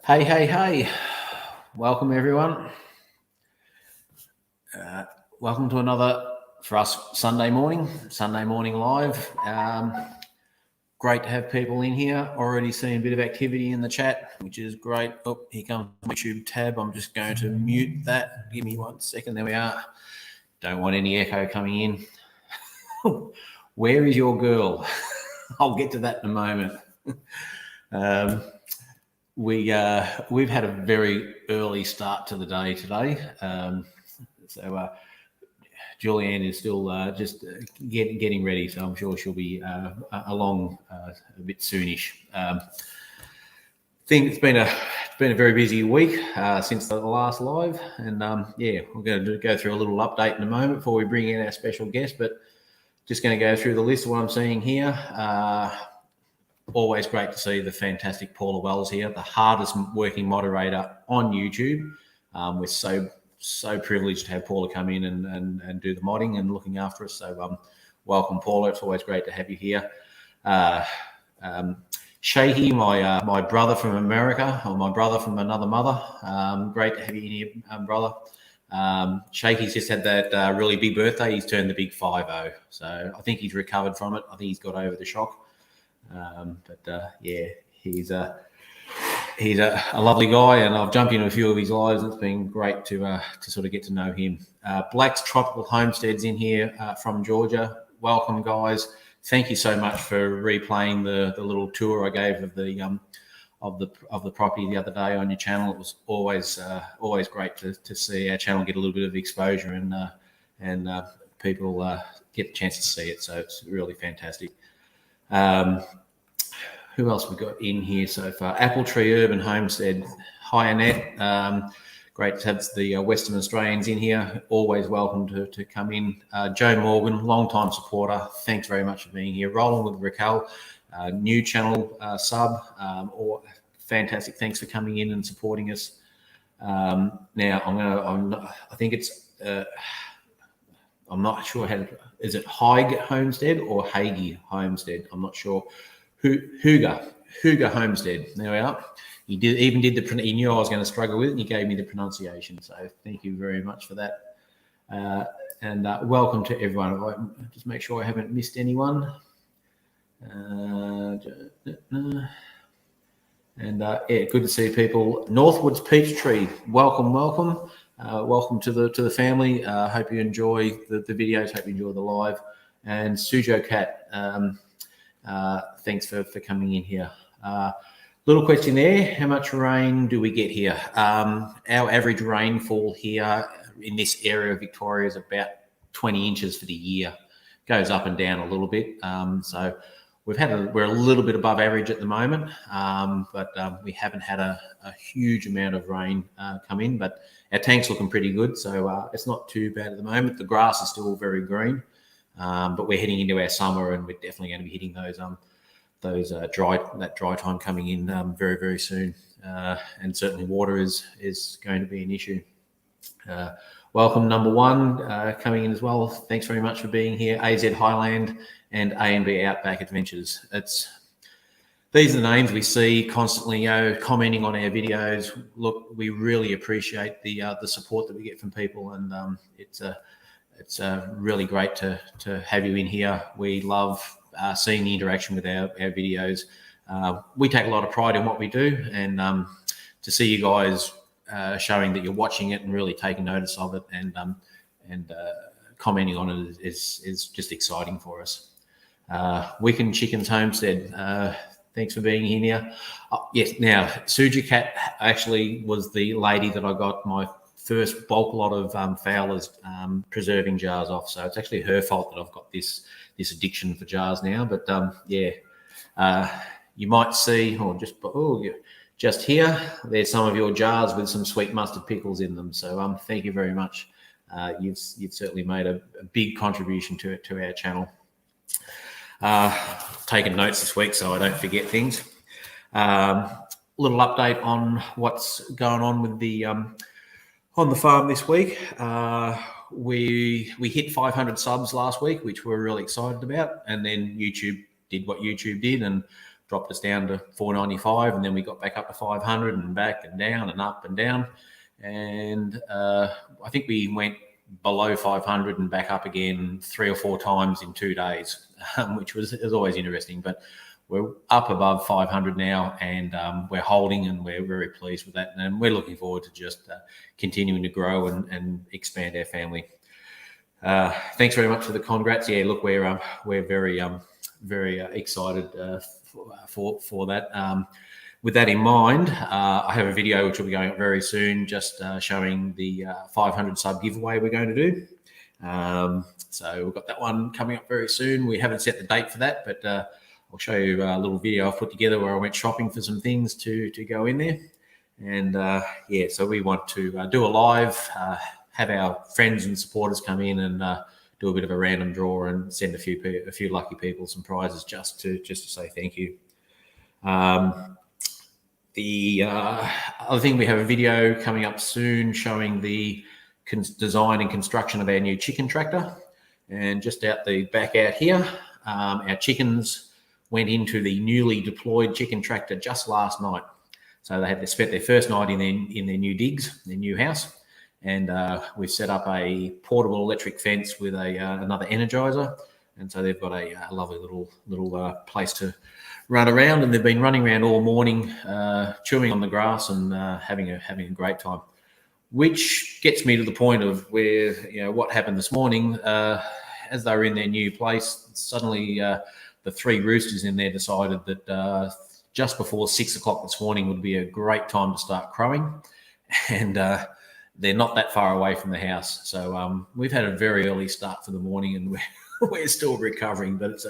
Hey. Welcome, everyone. Welcome to another, for us, Sunday morning live. Great to have people in here. Already seeing a bit of activity in the chat, which is great. Oh, here comes my YouTube tab. I'm just going to mute that. Give me 1 second. There we are. Don't want any echo coming in. Where is your girl? I'll get to that in a moment. We've had a very early start to the day today. So Julianne is still just getting ready, so I'm sure she'll be along a bit soonish. I think it's been a very busy week since the last live, and we're going to go through a little update in a moment before we bring in our special guest. But just going to go through the list of what I'm seeing here. Always great to see the fantastic Paula Wells here, the hardest working moderator on YouTube. We're so privileged to have Paula come in and do the modding and looking after us. So welcome, Paula. It's always great to have you here. Shaky, my brother from America, or my brother from another mother. Great to have you in here, brother. Shaky's just had that really big birthday. He's turned the big 50. So I think he's recovered from it. I think he's got over the shock. He's a lovely guy, and I've jumped into a few of his lives. It's been great to sort of get to know him. Black's Tropical Homestead's in here from Georgia. Welcome, guys. Thank you so much for replaying the little tour I gave of the property the other day on your channel. It was always great to see our channel get a little bit of exposure and people get the chance to see it. So it's really fantastic. Who else we got in here so far? Apple Tree Urban Homestead. Hi, Annette. Great to have the Western Australians in here. Always welcome to come in. Joe Morgan, long-time supporter. Thanks very much for being here. Rolling with Raquel, new channel sub. Fantastic. Thanks for coming in and supporting us. Now, I'm not sure is it Haig Homestead or Hagee Homestead? I'm not sure. Huga Homestead. There we are. He knew I was going to struggle with it, and he gave me the pronunciation. So thank you very much for that. And welcome to everyone. I'll just make sure I haven't missed anyone. Good to see people. Northwoods Peachtree. Welcome. Welcome to the family. Hope you enjoy the videos. Hope you enjoy the live. And Sujo Cat. Thanks for coming in here. Little question there. How much rain do we get here? Our average rainfall here in this area of Victoria is about 20 inches for the year. Goes up and down a little bit. So we're a little bit above average at the moment, but we haven't had a huge amount of rain come in. But our tank's looking pretty good, so it's not too bad at the moment. The grass is still very green. But we're heading into our summer, and we're definitely going to be hitting those dry time coming in very, very soon. And certainly water is going to be an issue. Welcome, number one, coming in as well. Thanks very much for being here. AZ Highland and A&B Outback Adventures. These are the names we see constantly, commenting on our videos. Look, we really appreciate the support that we get from people, and it's really great to have you in here. We love seeing the interaction with our videos. We take a lot of pride in what we do, and to see you guys showing that you're watching it and really taking notice of it and commenting on it is just exciting for us. Weekend Chickens Homestead. Thanks for being here now. Yes, now, Suji Cat actually was the lady that I got my first bulk lot of Fowler's preserving jars off. So it's actually her fault that I've got this addiction for jars now. But you might see, just here, there's some of your jars with some sweet mustard pickles in them. So thank you very much. You've certainly made a big contribution to our channel. Taking notes this week so I don't forget things. Little update on what's going on with on the farm this week. We hit 500 subs last week, which we're really excited about. And then YouTube did what YouTube did, and dropped us down to 495, and then we got back up to 500 and back and down and up and down. And I think we went below 500 and back up again 3 or 4 times in 2 days, which was always interesting. But we're up above 500 now, and we're holding, and we're very pleased with that. And we're looking forward to just continuing to grow and expand our family. Thanks very much for the congrats. Yeah, look, we're very excited for that. With that in mind, I have a video which will be going up very soon, just showing the 500 sub giveaway we're going to do. So we've got that one coming up very soon. We haven't set the date for that, but I'll show you a little video I've put together where I went shopping for some things to go in there. And yeah, so we want to do a live, have our friends and supporters come in and do a bit of a random draw and send a few lucky people some prizes just to say thank you. The other thing, we have a video coming up soon showing the design and construction of our new chicken tractor. And just out the back out here, our chickens went into the newly deployed chicken tractor just last night. So they spent their first night in their new digs, their new house. And we've set up a portable electric fence with another energizer. And so they've got a lovely little place to run around, and they've been running around all morning, chewing on the grass and having a great time. Which gets me to the point of where, what happened this morning, as they were in their new place, suddenly the 3 roosters in there decided that just before 6 o'clock this morning would be a great time to start crowing. And they're not that far away from the house. So we've had a very early start for the morning, and we're still recovering, but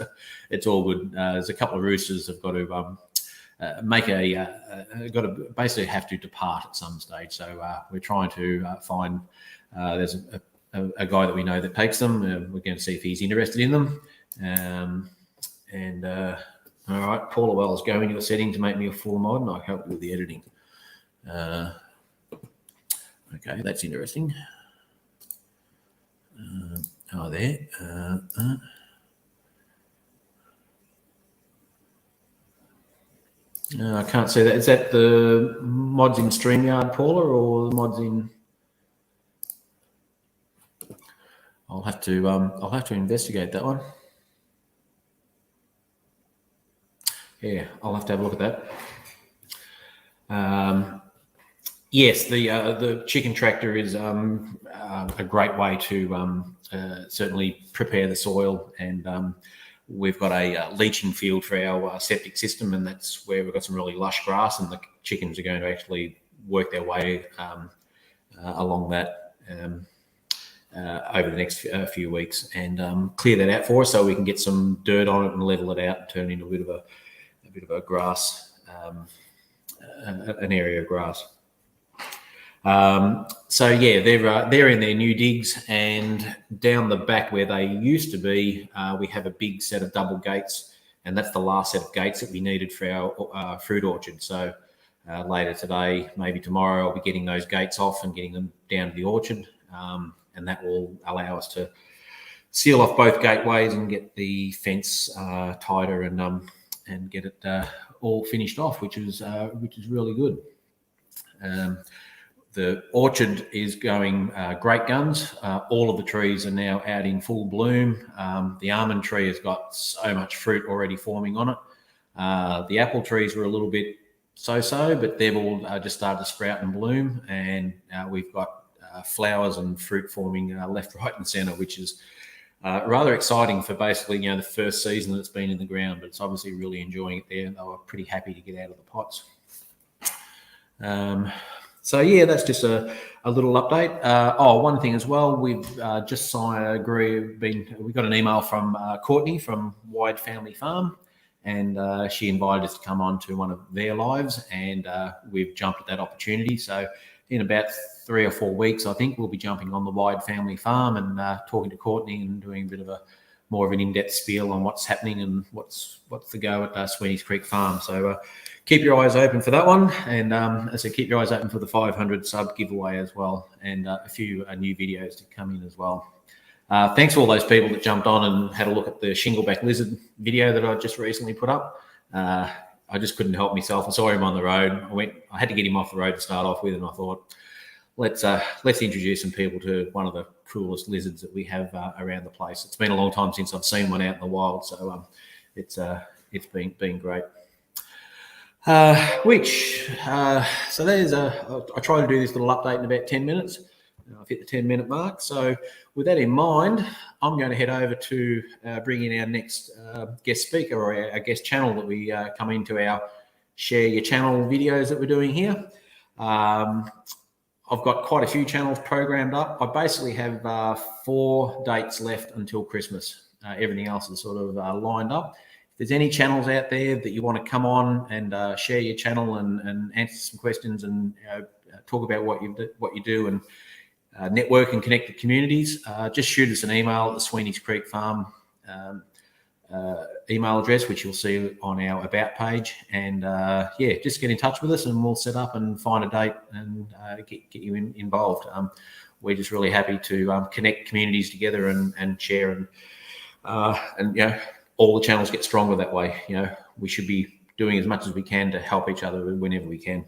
it's all good. There's a couple of roosters have got to basically have to depart at some stage. So we're trying to find, there's a guy that we know that takes them. We're going to see if he's interested in them. All right, Paula Wells, go into your setting to make me a full mod, and I'll help you with the editing. Okay, that's interesting. There. I can't see that. Is that the mods in StreamYard, Paula, or the mods in? I'll have to investigate that one. Yeah, I'll have to have a look at that. Yes, the chicken tractor is a great way to certainly prepare the soil, and we've got a leaching field for our septic system, and that's where we've got some really lush grass, and the chickens are going to actually work their way along that over the next few weeks and clear that out for us, so we can get some dirt on it and level it out and turn it into a bit of a grass, an area of grass. So yeah, they're in their new digs, and down the back where they used to be, we have a big set of double gates, and that's the last set of gates that we needed for our fruit orchard. So later today, maybe tomorrow, I'll be getting those gates off and getting them down to the orchard, and that will allow us to seal off both gateways and get the fence tighter and get it all finished off, which is really good. The orchard is going great guns. All of the trees are now out in full bloom. The almond tree has got so much fruit already forming on it. The apple trees were a little bit so-so, but they've all just started to sprout and bloom, and we've got flowers and fruit forming left, right and centre, which is rather exciting for basically, the first season that it's been in the ground, but it's obviously really enjoying it there. They were pretty happy to get out of the pots. So yeah, that's just a little update. One thing as well, we've just we got an email from Courtney from Wide Family Farm, and she invited us to come on to one of their lives, and we've jumped at that opportunity. So in about 3 or 4 weeks, I think we'll be jumping on the Wide Family Farm and talking to Courtney and doing a bit of more of an in-depth spiel on what's happening and what's the go at Sweeney's Creek Farm. So keep your eyes open for that one, and as I said, keep your eyes open for the 500 sub giveaway as well, and a few new videos to come in as well. Thanks to all those people that jumped on and had a look at the shingleback lizard video that I just recently put up. I just couldn't help myself. I saw him on the road. I had to get him off the road to start off with, and I thought, let's introduce some people to one of the coolest lizards that we have around the place. It's been a long time since I've seen one out in the wild, so it's been great. So there's I try to do this little update in about 10 minutes. I've hit the 10-minute mark. So with that in mind, I'm going to head over to bring in our next guest speaker, or our guest channel that we come into our share your channel videos that we're doing here. I've got quite a few channels programmed up. I basically have 4 dates left until Christmas. Everything else is sort of lined up. If there's any channels out there that you want to come on and share your channel and answer some questions and talk about what you do and network and connect to communities, just shoot us an email at the Sweeney's Creek Farm email address, which you'll see on our About page. And just get in touch with us and we'll set up and find a date and get you involved. We're just really happy to connect communities together and share and all the channels get stronger that way. We should be doing as much as we can to help each other whenever we can.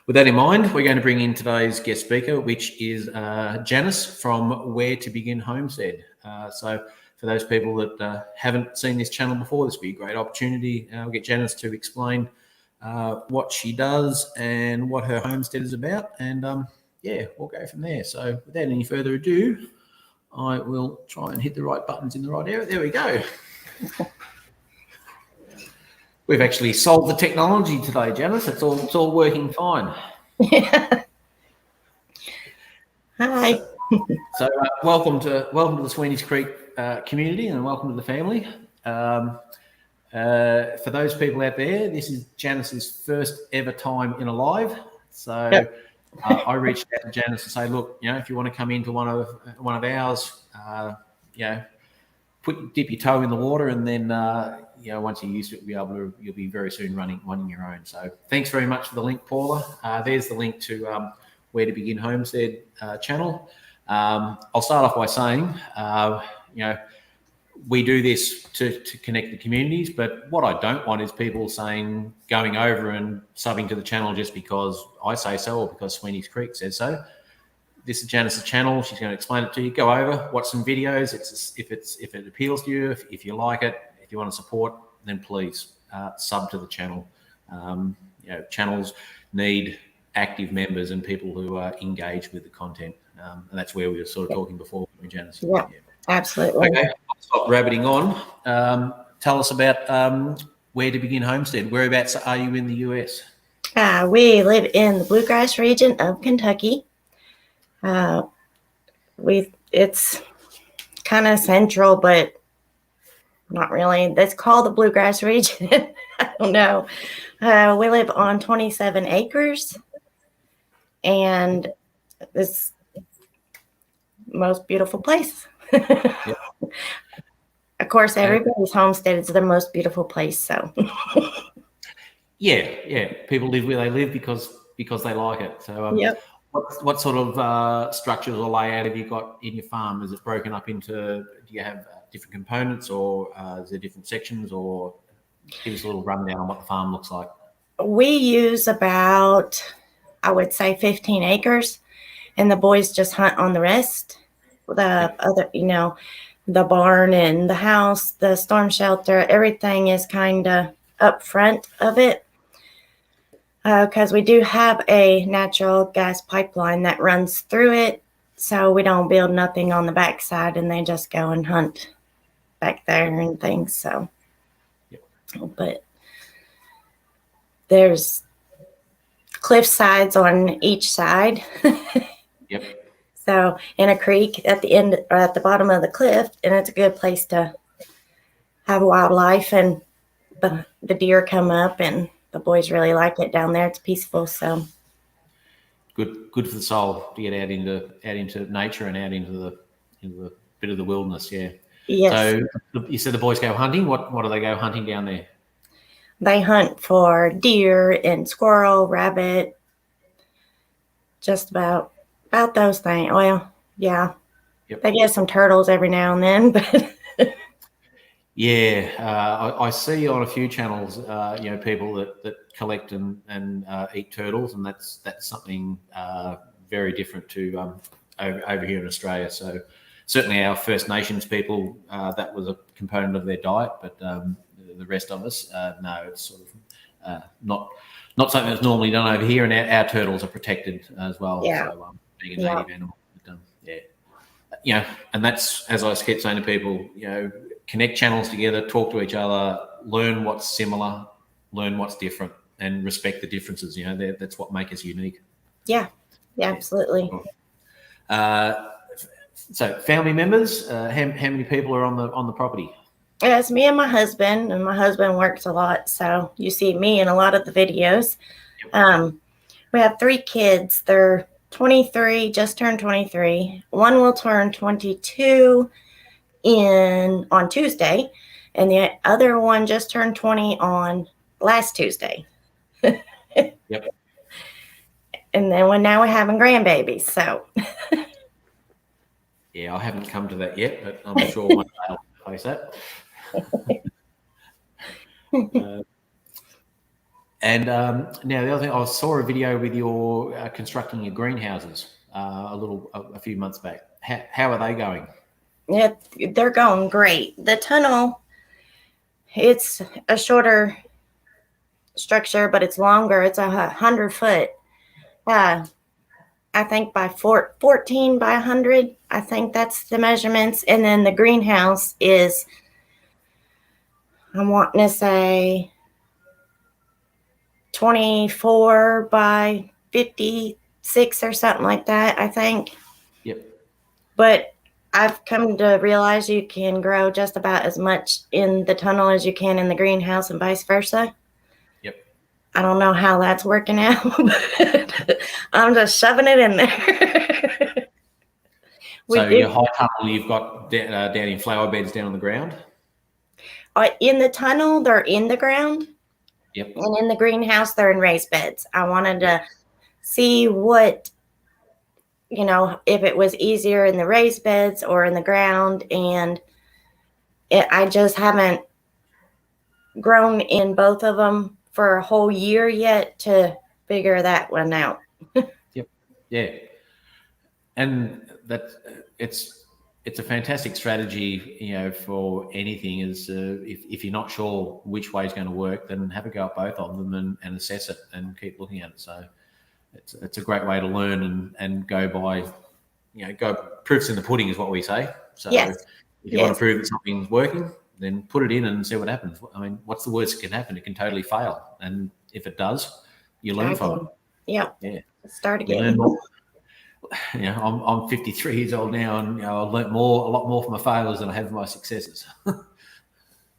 With that in mind, we're going to bring in today's guest speaker, which is Janice from Where to Begin Homestead. So for those people that haven't seen this channel before, this would be a great opportunity. We'll get Janice to explain what she does and what her homestead is about. And we'll go from there. So without any further ado, I will try and hit the right buttons in the right area. There we go. We've actually solved the technology today, Janice. It's all working fine. Yeah. Hi. So welcome to the Sweeney's Creek community, and welcome to the family. For those people out there, this is Janice's first ever time in a live. So yep. I reached out to Janice to say, look, if you want to come into one of ours, dip your toe in the water, and then once you're used to it, you'll be very soon running your own. So thanks very much for the link, Paula. There's the link to Where to Begin Homestead channel. I'll start off by saying, we do this to connect the communities, but what I don't want is people going over and subbing to the channel just because I say so or because Sweeney's Creek says so. This is Janice's channel. She's going to explain it to you. Go over, watch some videos. If it appeals to you, if you like it, if you want to support, then please sub to the channel. Channels need active members and people who are engaged with the content, and that's where we were sort of talking before, Janice. Yeah, absolutely. Okay, I'll stop rabbiting on. Tell us about Where to Begin Homestead. Whereabouts are you in the US? We live in the Bluegrass region of Kentucky. It's kind of central, but not really. That's called the Bluegrass region. I don't know. We live on 27 acres, and it's the most beautiful place. Yep. Of course, everybody's homestead is the most beautiful place. So, yeah, people live where they live because they like it. So, yep. What sort of structures or layout have you got in your farm? Is it broken up into? Do you have different components, or is there different sections? Or give us a little rundown on what the farm looks like. We use about, I would say, 15 acres, and the boys just hunt on the rest. The other, the barn and the house, the storm shelter, everything is kind of up front of it. Because we do have a natural gas pipeline that runs through it, so we don't build nothing on the backside, and they just go and hunt back there and things. So, yep. But there's cliff sides on each side. Yep. So, in a creek at the end or at the bottom of the cliff, and it's a good place to have wildlife, and the deer come up, and the boys really like it down there. It's peaceful, so good for the soul to get out into nature and out into the bit of the wilderness. Yeah. Yes. So you said the boys go hunting. What do they go hunting down there? They hunt for deer and squirrel, rabbit, just about those things. Well, yeah. Yep. They get some turtles every now and then, but Yeah, I see on a few channels, people that collect and eat turtles, and that's something very different to over here in Australia. So certainly our First Nations people, that was a component of their diet, but the rest of us, no, it's sort of not something that's normally done over here, and our turtles are protected as well. Yeah. So being a Yeah. native animal, but, yeah, and that's, as I keep saying to people, connect channels together, talk to each other, learn what's similar, learn what's different, and respect the differences. That's what makes us unique. Yeah. Yeah, absolutely. So, family members, how many people are on the property? It's me and my husband works a lot, so you see me in a lot of the videos. Yep. We have 3 kids. They're 23, just turned 23. One will turn 22 on Tuesday, and the other one just turned 20 on last Tuesday. Yep. And then now we're having grandbabies. So yeah, I haven't come to that yet, but I'm sure one day I'll face that. And now the other thing, I saw a video with your constructing your greenhouses a few months back. How are they going? yeah, they're going great. The tunnel, it's a shorter structure, but it's longer. It's 100-foot. I think by 14 by 100. I think that's the measurements. And then the greenhouse is, I'm wanting to say 24 by 56 or something like that, I think. Yep. But I've come to realize you can grow just about as much in the tunnel as you can in the greenhouse and vice versa. Yep. I don't know how that's working out, but I'm just shoving it in there. So your high tunnel, you've got down in flower beds down on the ground? In the tunnel, they're in the ground. Yep. And in the greenhouse, they're in raised beds. I wanted to see what, if it was easier in the raised beds or in the ground. And I just haven't grown in both of them for a whole year yet to figure that one out. Yep. Yeah. And it's a fantastic strategy, for anything. Is if you're not sure which way is going to work, then have a go at both of them and assess it and keep looking at it. So it's a great way to learn and go by, proofs in the pudding is what we say. So Yes. If you want to prove that something's working, then put it in and see what happens. I mean, what's the worst that can happen? It can totally fail, and if it does, you learn from it. Yeah. Start We again. learn more. I'm 53 years old now, and I've learnt a lot more from my failures than I have from my successes.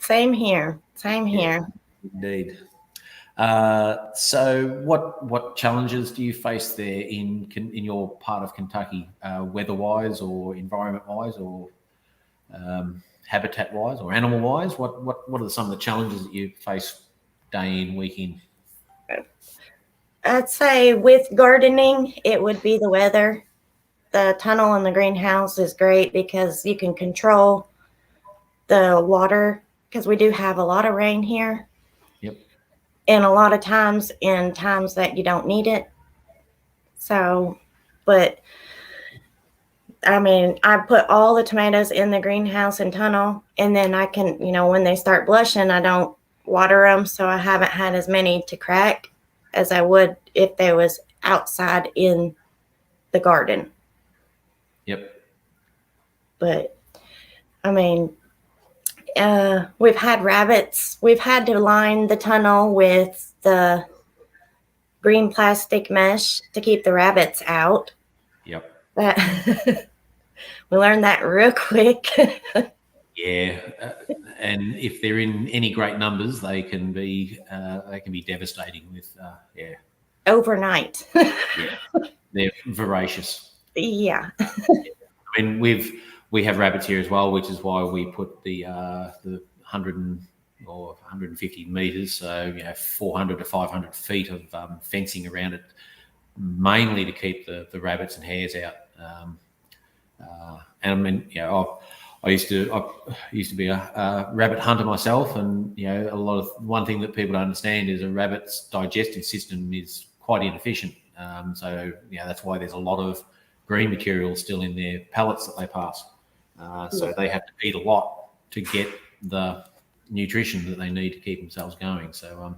Same here. Indeed. So, what challenges do you face there in your part of Kentucky, weather-wise, or environment-wise, or habitat-wise, or animal-wise? What are some of the challenges that you face day in, week in? I'd say with gardening, it would be the weather. The tunnel in the greenhouse is great because you can control the water, because we do have a lot of rain here. Yep. And a lot of times in times that you don't need it. So, but I mean, I put all the tomatoes in the greenhouse and tunnel, and then I can, when they start blushing, I don't water them. So I haven't had as many to crack as I would if they was outside in the garden. Yep. But I mean, we've had rabbits. We've had to line the tunnel with the green plastic mesh to keep the rabbits out. Yep. We learned that real quick. Yeah, and if they're in any great numbers, they can be devastating with Overnight. Yeah, they're voracious. Yeah. I mean, we have rabbits here as well, which is why we put the 100 or 150 meters, so 400 to 500 feet of fencing around it, mainly to keep the rabbits and hares out. And I mean, I used to be a rabbit hunter myself, and one thing that people don't understand is a rabbit's digestive system is quite inefficient. So that's why there's a lot of green material still in their pellets that they pass. So they have to eat a lot to get the nutrition that they need to keep themselves going. So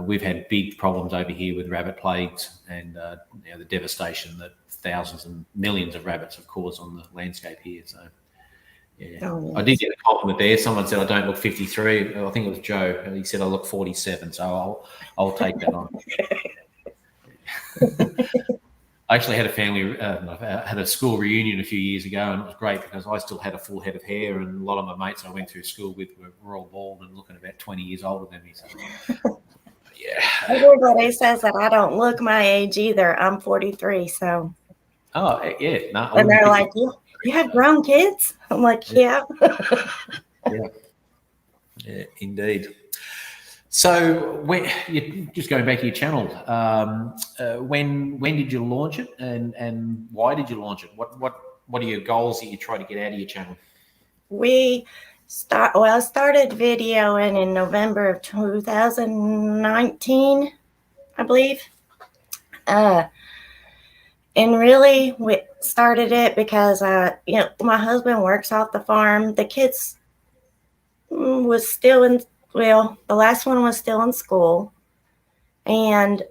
we've had big problems over here with rabbit plagues and the devastation that thousands and millions of rabbits have caused on the landscape here. So I did get a compliment there. Someone said I don't look 53. I think it was Joe. He said I look 47. So I'll take that on. I actually had a had a school reunion a few years ago, and it was great because I still had a full head of hair, and a lot of my mates I went through school with were all bald and looking about 20 years older than me. So, yeah. Everybody says that I don't look my age either. I'm 43, so. Oh, yeah. No, and they're like, you have grown kids? I'm like, yeah. Yeah, indeed. So you're just going back to your channel, when did you launch it, and why did you launch it? What are your goals that you try to get out of your channel? I started videoing in November of 2019, I believe. And really we started it because my husband works off the farm. The kids was still the last one was still in school, and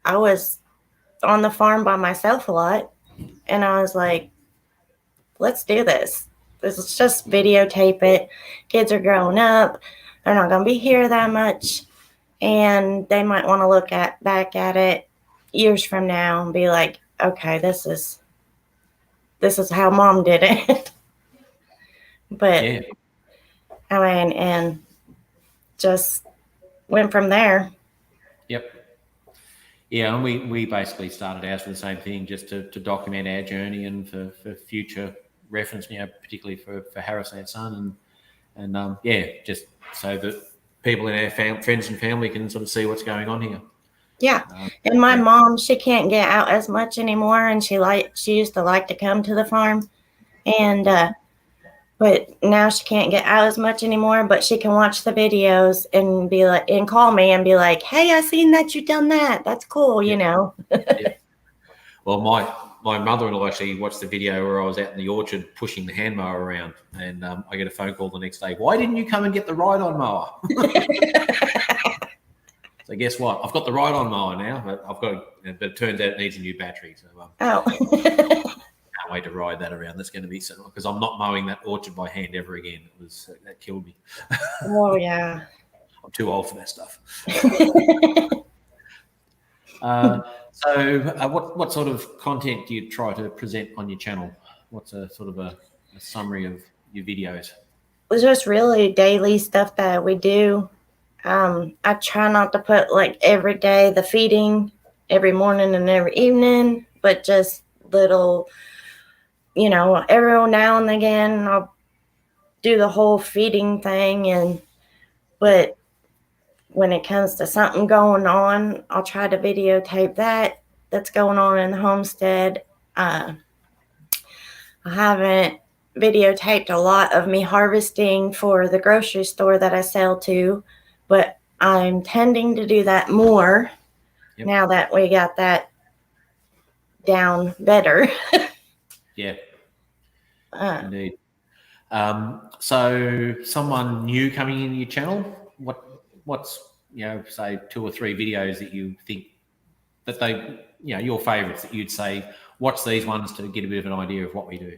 I was on the farm by myself a lot, and I was like, let's do this. Let's just videotape it. Kids are growing up. They're not going to be here that much, and they might want to look back at it years from now and be like, okay, this is how Mom did it. But I mean, and just went from there. Yep. Yeah, and we basically started out for the same thing, just to document our journey and for future reference, particularly for Harris, our son, and just so that people in our friends and family can sort of see what's going on here. Yeah, and my mom, she can't get out as much anymore, and she used to like to come to the farm, and but now she can't get out as much anymore. But she can watch the videos and be like, and call me and be like, "Hey, I seen that you done that. That's cool," Yeah. Well, my mother-in-law actually watched the video where I was out in the orchard pushing the hand mower around, and I get a phone call the next day. Why didn't you come and get the ride-on mower? So guess what? I've got the ride-on mower now, but it turns out it needs a new battery. So can't wait to ride that around. That's going to be so, because I'm not mowing that orchard by hand ever again. That killed me. Oh yeah. I'm too old for that stuff. So what sort of content do you try to present on your channel? What's a sort of a summary of your videos? It's just really daily stuff that we do. I try not to put like every day the feeding every morning and every evening, but just little, every now and again I'll do the whole feeding thing, but when it comes to something going on, I'll try to videotape that's going on in the homestead. I haven't videotaped a lot of me harvesting for the grocery store that I sell to, but I'm tending to do that more now that we got that down better. Yeah, indeed. So someone new coming into your channel, what's say 2 or 3 videos that you think that they your favorites that you'd say watch these ones to get a bit of an idea of what we do?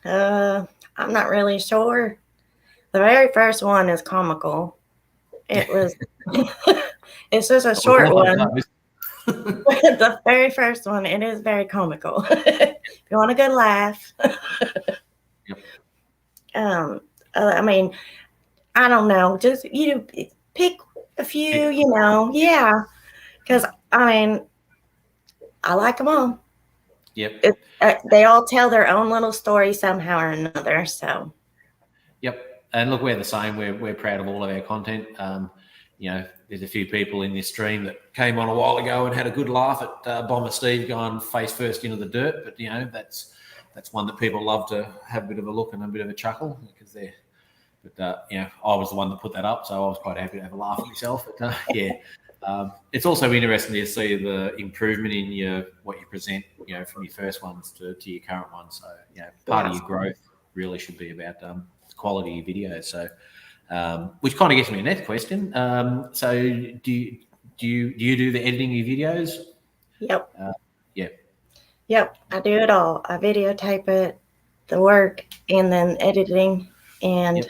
I'm not really sure. The very first one is comical. It was it's just a short one. The very first one, it is very comical. If you want a good laugh. I mean, I don't know, just pick a few, because I mean, I like them all. Yep. They all tell their own little story somehow or another. So. Yep. And look, we're the same. We're proud of all of our content. There's a few people in this stream that came on a while ago and had a good laugh at Bomber Steve going face first into the dirt. But that's that's one that people love to have a bit of a look and a bit of a chuckle because they're. But I was the one that put that up, so I was quite happy to have a laugh at myself. But it's also interesting to see the improvement in what you present, from your first ones to your current ones. So part of your growth really should be about the quality of your videos. So, which kind of gets me to the next question. So do you do the editing of your videos? Yep. Yeah. Yep. I do it all. I videotape it, the work, and then editing, and. Yep.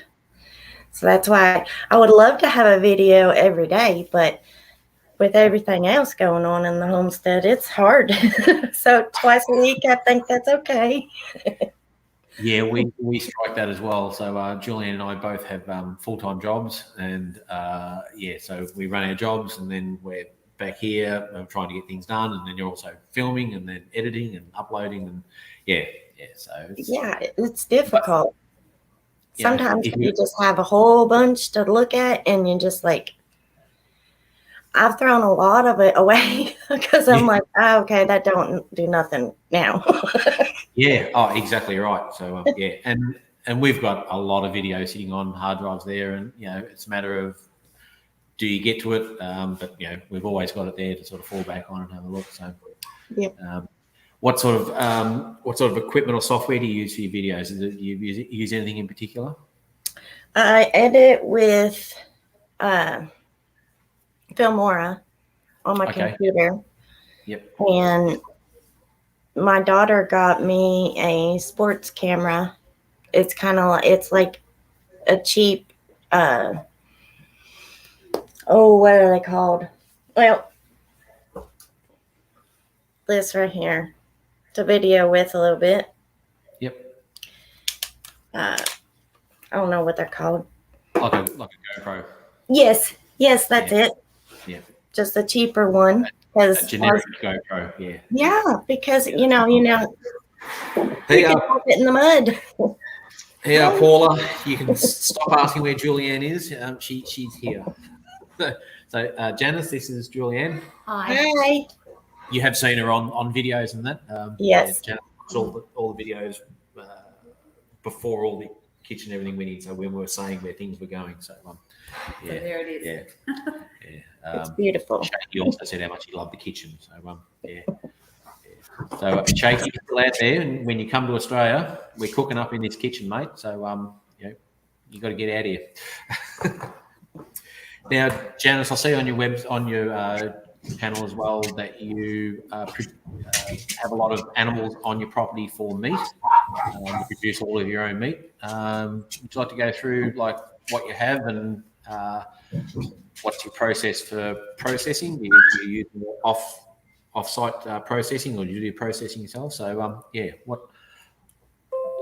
So that's why I would love to have a video every day, but with everything else going on in the homestead, it's hard. So twice a week, I think that's okay. Yeah, we strike that as well. So Julianne and I both have full-time jobs, and so we run our jobs, and then we're back here trying to get things done, and then you're also filming, and then editing and uploading, and so it's difficult. Sometimes you just have a whole bunch to look at, and you're just like, I've thrown a lot of it away because I'm like, oh, okay, that don't do nothing now. Exactly right. So and we've got a lot of video sitting on hard drives there, and it's a matter of do you get to it, but we've always got it there to sort of fall back on and have a look. So what sort of equipment or software do you use for your videos? Do you use anything in particular? I edit with Filmora on my computer. Yep. And my daughter got me a sports camera. It's like a cheap, what are they called? Well, this right here to video with a little bit. Yep. I don't know what they're called. Like a GoPro. Yes, that's it. Yeah. Just a cheaper one. A generic GoPro, yeah. Yeah, because you can put it in the mud. Here, Paula, you can stop asking where Julianne is. She's here. So, Janice, this is Julianne. Hi. You have seen her on videos and that. Yes. Janice all the videos before all the kitchen everything we need. So when we were saying where things were going, so so there it is. It's beautiful. Shaky also said how much he loved the kitchen. So So Shaky, still out there, and when you come to Australia, we're cooking up in this kitchen, mate. So you got to get out of here. Now, Janice, I see on your channel as well that you have a lot of animals on your property for meat. You produce all of your own meat. Would you like to go through like what you have and what's your process for processing? Do you use off-site processing, or do you do processing yourself? So what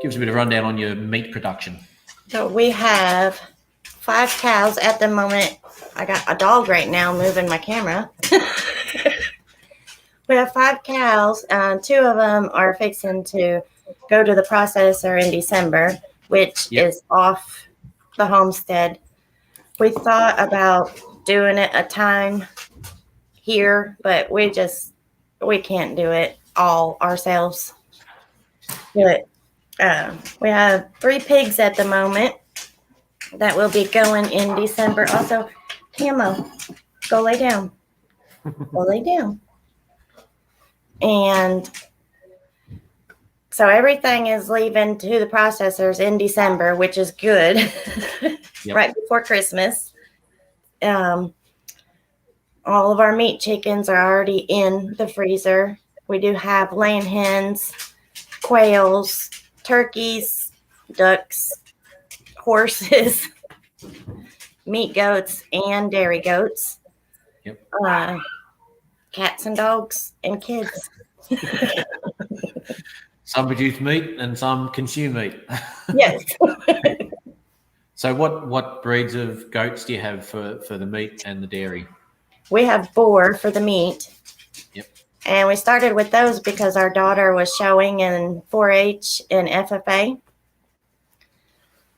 gives a bit of rundown on your meat production? So we have 5 cows at the moment. I got a dog right now moving my camera. We have 5 cows. 2 of them are fixing to go to the processor in December, which is off the homestead. We thought about doing it a time here, but we can't do it all ourselves. But we have 3 pigs at the moment that will be going in December. Also, Camo, go lay down. Go lay down. And so everything is leaving to the processors in December, which is good. Right before Christmas. All of our meat chickens are already in the freezer. We do have laying hens, quails, turkeys, ducks, horses, meat goats, and dairy goats. Cats and dogs and kids. Some produce meat and some consume meat. Yes. So what breeds of goats do you have for the meat and the dairy? We have boar for the meat. Yep. And we started with those because our daughter was showing in 4-H and FFA.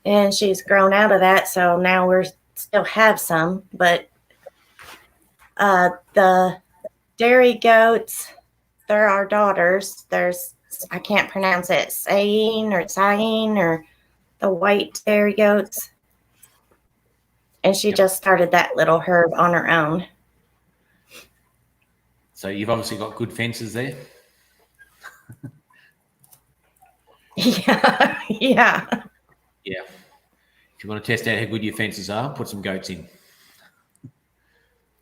And she's grown out of that, so now we're still have some. But the dairy goats, they're our daughters. There's I can't pronounce it, Sayin or the white dairy goats. And she just started that little herd on her own. So you've obviously got good fences there. Yeah, yeah. Yeah. If you want to test out how good your fences are, put some goats in.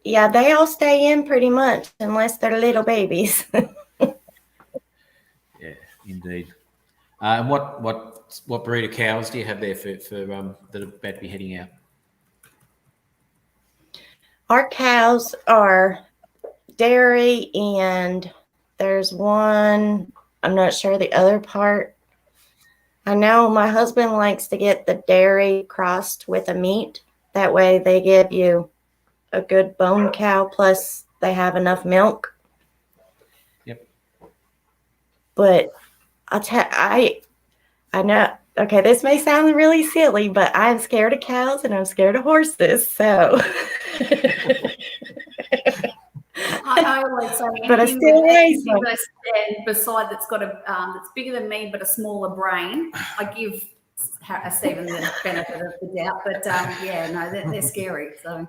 Yeah, they all stay in pretty much unless they're little babies. Yeah, indeed. And what breed of cows do you have there for that are about to be heading out? Our cows are dairy, and there's one, I'm not sure the other part. I know my husband likes to get the dairy crossed with a meat. That way they give you a good bone cow, plus they have enough milk. Yep. But I know, okay, this may sound really silly, but I'm scared of cows and I'm scared of horses. So I always say but I anything still with raise them. a stand beside that's got a that's bigger than me but a smaller brain, I give Stephen the benefit of the doubt. But yeah, no, they're scary. So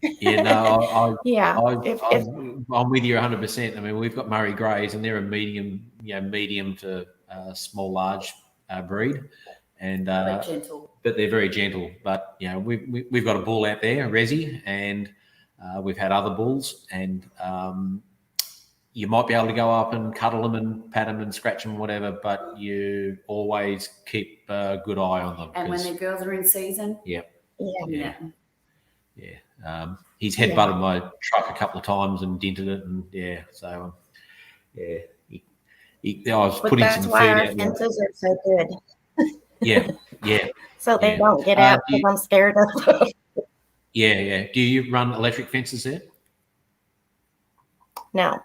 Yeah, no, Yeah. I'm with you 100%. I mean, we've got Murray Greys, and they're a medium to large breed, and very gentle. but they're very gentle. But we've got a bull out there, a Resi, and we've had other bulls, and you might be able to go up and cuddle them and pat them and scratch them, whatever. But you always keep a good eye on them. And when their girls are in season, Yeah. He's Yeah. headbutted my truck a couple of times and dented it, and so I was But putting that's some why food our out there. fences are so good. Yeah. So they Yeah. don't get out Do because you- I'm scared of them. Yeah. Do you run electric fences there? No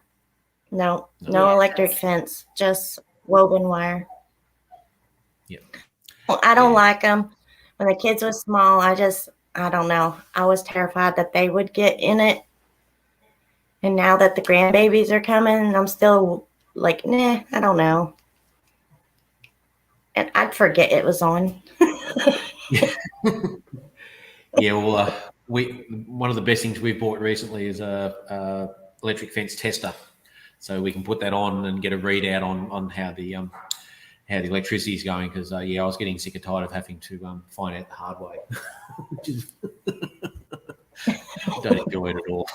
Yeah, electric fence, just woven wire. Yeah. Well, I don't Yeah. like them. When the kids were small, I don't know. I was terrified that they would get in it. And now that the grandbabies are coming, I'm still like, nah, I don't know. And I'd forget it was on. Yeah. Well, one of the best things we've bought recently is a electric fence tester, so we can put that on and get a readout on how the electricity is going. Because I was getting sick and tired of having to find out the hard way, which is don't enjoy it at all.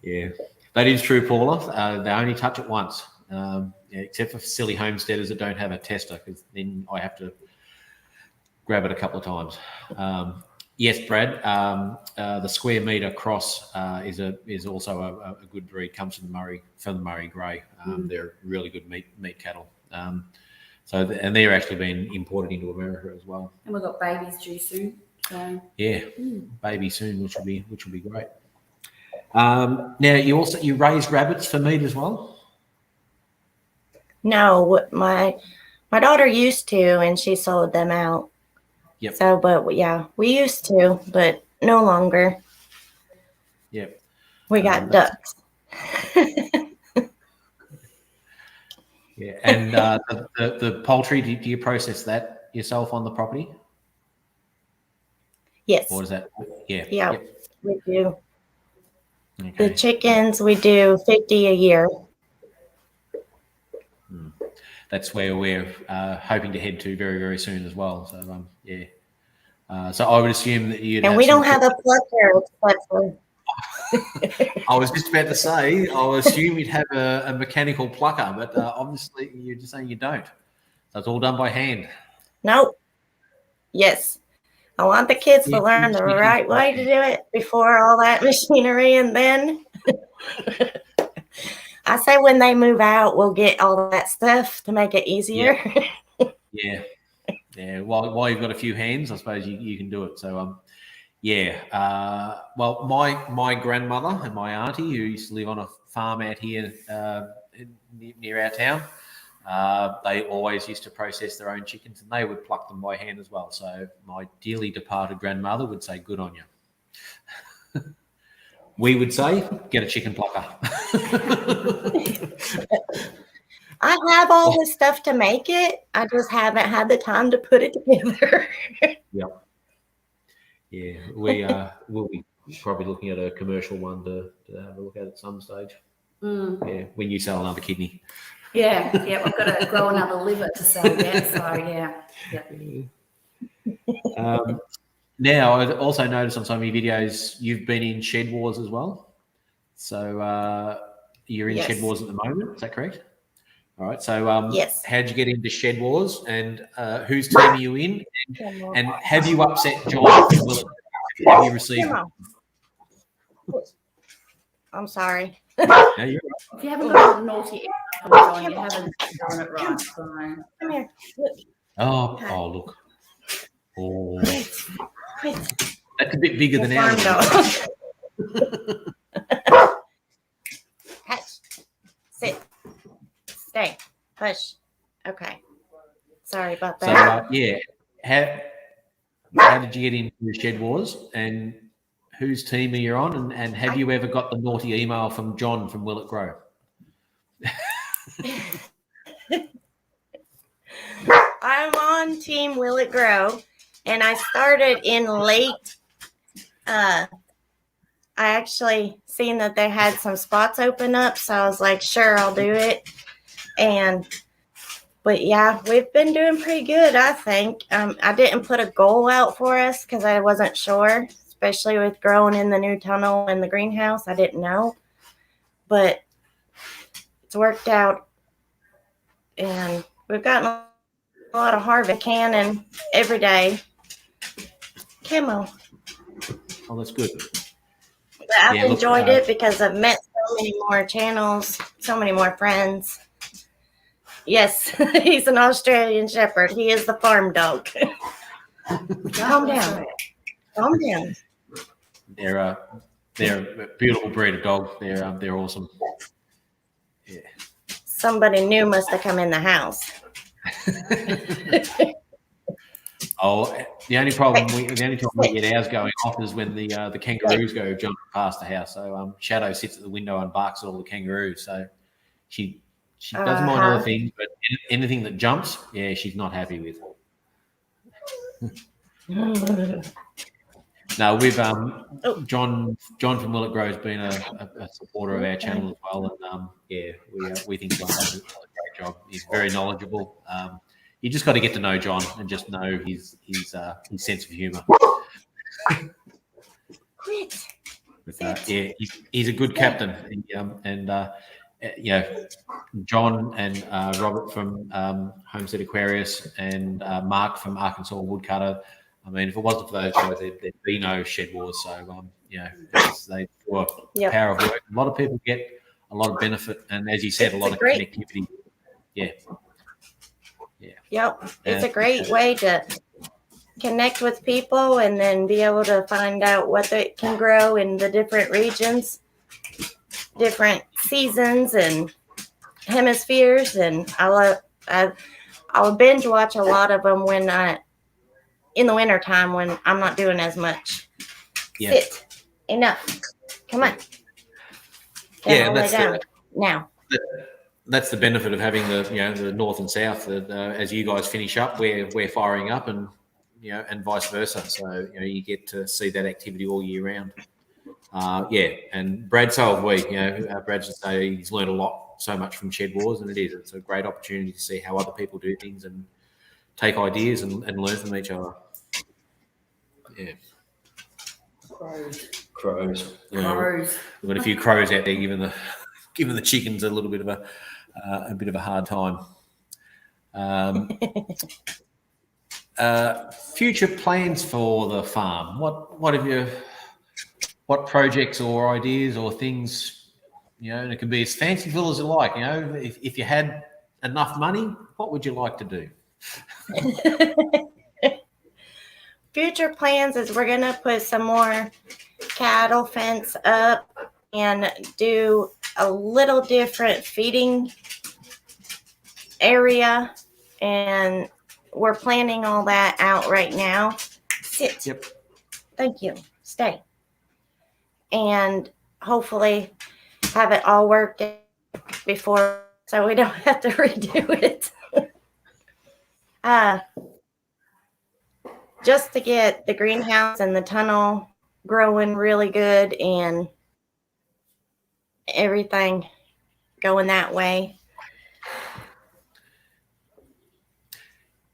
Yeah, that is true, Paula. They only touch it once, except for silly homesteaders that don't have a tester, because then I have to grab it a couple of times. Yes, Brad. The square meter cross is also a good breed. Comes from the Murray Grey. They're really good meat cattle. And they're actually being imported into America as well. and we've got babies due soon. So Baby soon, which will be great. Now you raise rabbits for meat as well. No, my daughter used to, and she sold them out. Yep. So, but yeah, we used to, but no longer. Yep. We got ducks. Yeah, and the poultry, do you process that yourself on the property? Yes. Or is that? Yeah. Yeah, Yep. we do. Okay. The chickens, we do 50 a year. That's where we're hoping to head to very, very soon as well. So so I would assume that you'd. And we don't have a plucker except for. I was just about to say, I assume you'd have a mechanical plucker, but obviously you're just saying you don't. So it's all done by hand. Nope. Yes. I want the kids to learn the right way to do it before all that machinery, and then I say when they move out, we'll get all that stuff to make it easier. Yeah. While you've got a few hands, I suppose you can do it. So well, my grandmother and my auntie, who used to live on a farm out here near our town, they always used to process their own chickens, and they would pluck them by hand as well. So my dearly departed grandmother would say, "Good on you." We would say get a chicken plucker. I have all the stuff to make it. I just haven't had the time to put it together. Yep. Yeah, we'll be probably looking at a commercial one to have a look at some stage. Yeah, when you sell another kidney. Yeah, I've got to grow another liver to sell yet. So yeah. Now, I also noticed on some of your videos you've been in Shed Wars as well. So you're in Yes. Shed Wars at the moment. Is that correct? All right. So Yes. how'd you get into Shed Wars, and whose team are you in? And have you upset John? Have you received? Come on. I'm sorry. No, you're right. If you haven't got a naughty email from John, you haven't done it right. So. Come here. Look. Oh, look. Oh, Quit. that's a bit bigger than ours. Hush. Sit. Stay. Hush. Okay. Sorry about So that. yeah, how did you get into the Shed Wars, and whose team are you on, and have you ever got the naughty email from John from Will It Grow? I'm on Team Will It Grow, and I started in late. I actually seen that they had some spots open up, so I was like, sure, I'll do it. But yeah, we've been doing pretty good, I think. I didn't put a goal out for us because I wasn't sure, especially with growing in the new tunnel and the greenhouse. I didn't know, but it's worked out, and we've gotten a lot of harvest canning every day. Camo. Oh, that's good. But I've Yeah, look, enjoyed it because I've met so many more channels, so many more friends. Yes, he's an Australian Shepherd. He is the farm dog. Calm down. Calm down. They're a beautiful breed of dog. They're awesome. Yeah. Somebody new must have come in the house. Oh, the only time we get ours going off is when the kangaroos go jumping past the house. So Shadow sits at the window and barks at all the kangaroos. So she doesn't mind other things, but anything that jumps, yeah, she's not happy with. No, we've John from Will It Grow has been a supporter of our channel as well, and we think John does a great job. He's very knowledgeable. You just got to get to know John and just know his sense of humour. Quit. He's a good captain, John and Robert from Homestead Aquarius and Mark from Arkansas Woodcutter. I mean, if it wasn't for those guys, there'd be no Shed Wars. So, they do a power of work. A lot of people get a lot of benefit, and as you said, a lot of connectivity. Yeah. Yep. It's a great way to connect with people and then be able to find out what they can grow in the different regions, different seasons and hemispheres. And I'll binge watch a lot of them in the winter time when I'm not doing as much. Yeah. Sit. Enough. Come on. Now. That's the benefit of having the north and south. That as you guys finish up, we're firing up, and and vice versa. So you get to see that activity all year round. And Brad, so have we. Brad should say he's learned so much from Shed Wars, and it's a great opportunity to see how other people do things and take ideas and learn from each other. Yeah. Crows. We've got a few crows out there giving the chickens a little bit of a hard time. Future plans for the farm. What projects or ideas or things, and it can be as fanciful as you like. If you had enough money, what would you like to do? Future plans is we're gonna put some more cattle fence up and do a little different feeding area, and we're planning all that out right now. Sit. Yep. Thank you. Stay. And hopefully have it all worked out before, so we don't have to redo it. Just to get the greenhouse and the tunnel growing really good and everything going that way.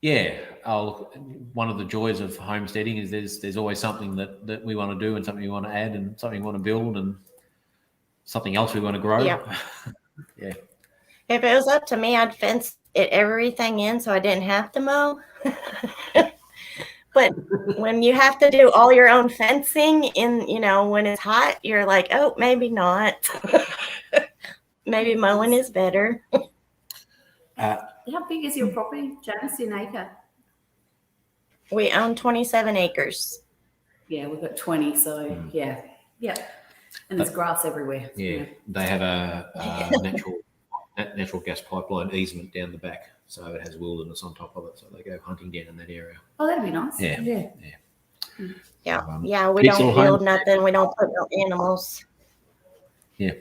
Yeah, one of the joys of homesteading is there's always something that we want to do and something we want to add and something we want to build and something else we want to grow. Yep. Yeah. If it was up to me, I'd fence everything in so I didn't have to mow. But when you have to do all your own fencing in, when it's hot, you're like, oh, maybe not. Maybe mowing is better. How big is your property, Janice, in acre? We own 27 acres. Yeah, we've got 20, so yeah. And there's grass everywhere. Yeah, they have a natural gas pipeline easement down the back, so it has wilderness on top of it, so they go hunting down in that area. Oh, that'd be nice. Yeah. Yeah, we don't build nothing. We don't put no animals. Yeah.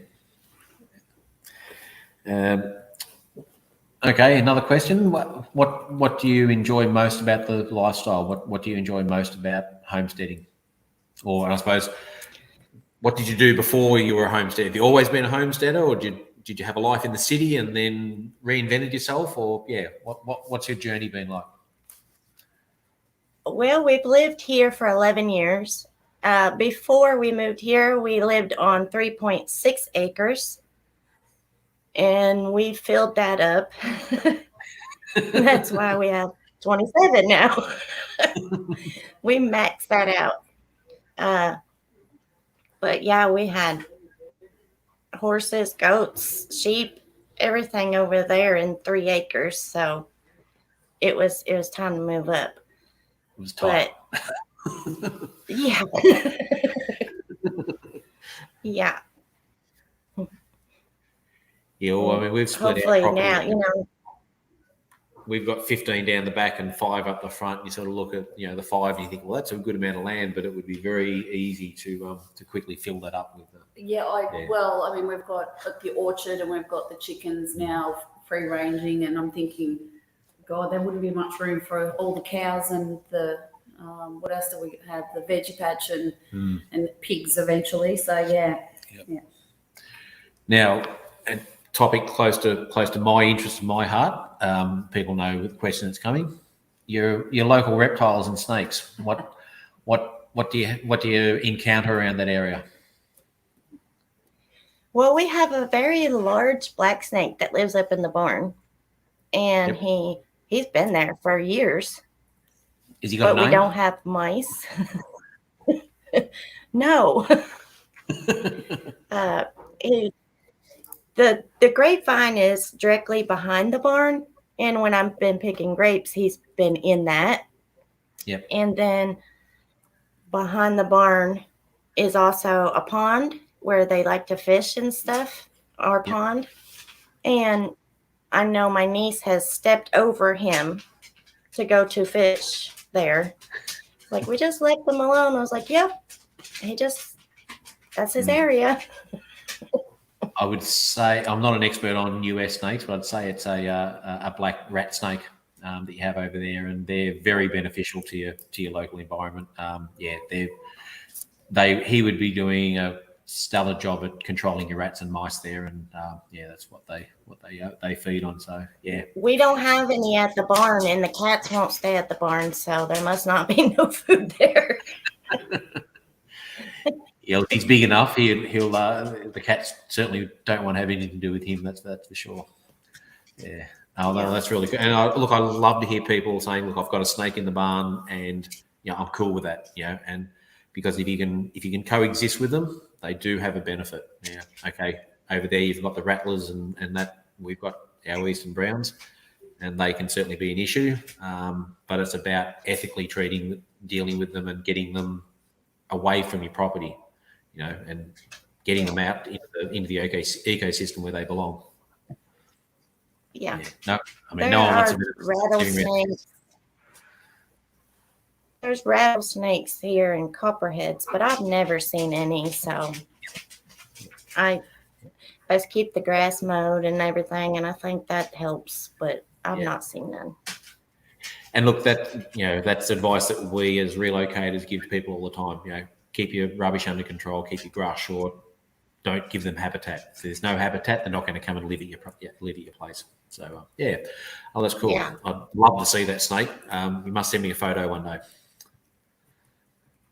Okay, another question. What do you enjoy most about the lifestyle? What do you enjoy most about homesteading? Or I suppose, what did you do before you were a homesteader? Have you always been a homesteader, or did you have a life in the city and then reinvented yourself? Or what's your journey been like? Well, we've lived here for 11 years. Before we moved here, we lived on 3.6 acres. And we filled that up. That's why we have 27 now. We maxed that out. But yeah, we had horses, goats, sheep, everything over there in 3 acres. So it was time to move up. It was tough. But yeah. Yeah. Yeah, well, I mean, we've split hopefully our property. now, We've got 15 down the back and 5 up the front. You sort of look at, the 5 and you think, well, that's a good amount of land, but it would be very easy to quickly fill that up with. Well, I mean, we've got the orchard and we've got the chickens now free ranging, and I'm thinking, God, there wouldn't be much room for all the cows and the what else do we have? The veggie patch and pigs eventually. So yeah. Now, a topic close to my interest and my heart. People know the question that's coming. Your local reptiles and snakes. What do you encounter around that area? Well, we have a very large black snake that lives up in the barn, and he's been there for years. Is he got a name? We don't have mice. No. The grapevine is directly behind the barn, and when I've been picking grapes, he's been in that. Yep. And then behind the barn is also a pond where they like to fish and stuff, our pond. And I know my niece has stepped over him to go to fish there. Like, we just left them alone. I was like, yep, that's his area. I would say, I'm not an expert on US snakes, but I'd say it's a black rat snake that you have over there, and they're very beneficial to your local environment. He would be doing a stellar job at controlling your rats and mice there, and that's what they feed on. So yeah, we don't have any at the barn, and the cats won't stay at the barn, so there must not be no food there. Yeah, he's big enough. He'll the cats certainly don't want to have anything to do with him. That's for sure. Yeah. Oh, no, that's really good. And I love to hear people saying, "Look, I've got a snake in the barn, and I'm cool with that." And because if you can coexist with them, they do have a benefit. Yeah. Okay. Over there, you've got the rattlers, and that we've got our eastern browns, and they can certainly be an issue. But it's about ethically dealing with them, and getting them away from your property. And getting them out into the ecosystem where they belong. Yeah. No, I mean, there no one wants to rattlesnakes. There's rattlesnakes here and copperheads, but I've never seen any. So I just keep the grass mowed and everything, and I think that helps. But I've not seen none. And look, that's advice that we as relocators give to people all the time. Keep your rubbish under control, keep your grass short. Don't give them habitat. If there's no habitat, they're not going to come and live at your place. So that's cool. Yeah. I'd love to see that snake. You must send me a photo one day.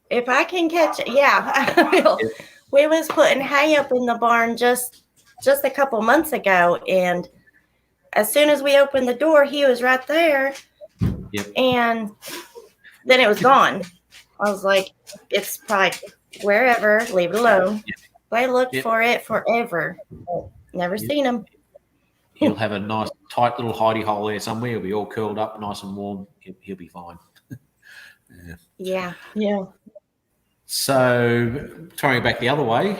If I can catch it, I will. Yep. We was putting hay up in the barn just a couple months ago, and as soon as we opened the door, he was right there. Yep. And then it was gone. I was like, it's probably wherever, leave it alone. Yep. I looked for it forever. Never seen him. He'll have a nice tight little hidey hole there somewhere. He'll be all curled up, nice and warm. He'll be fine. Yeah. So, throwing it back the other way,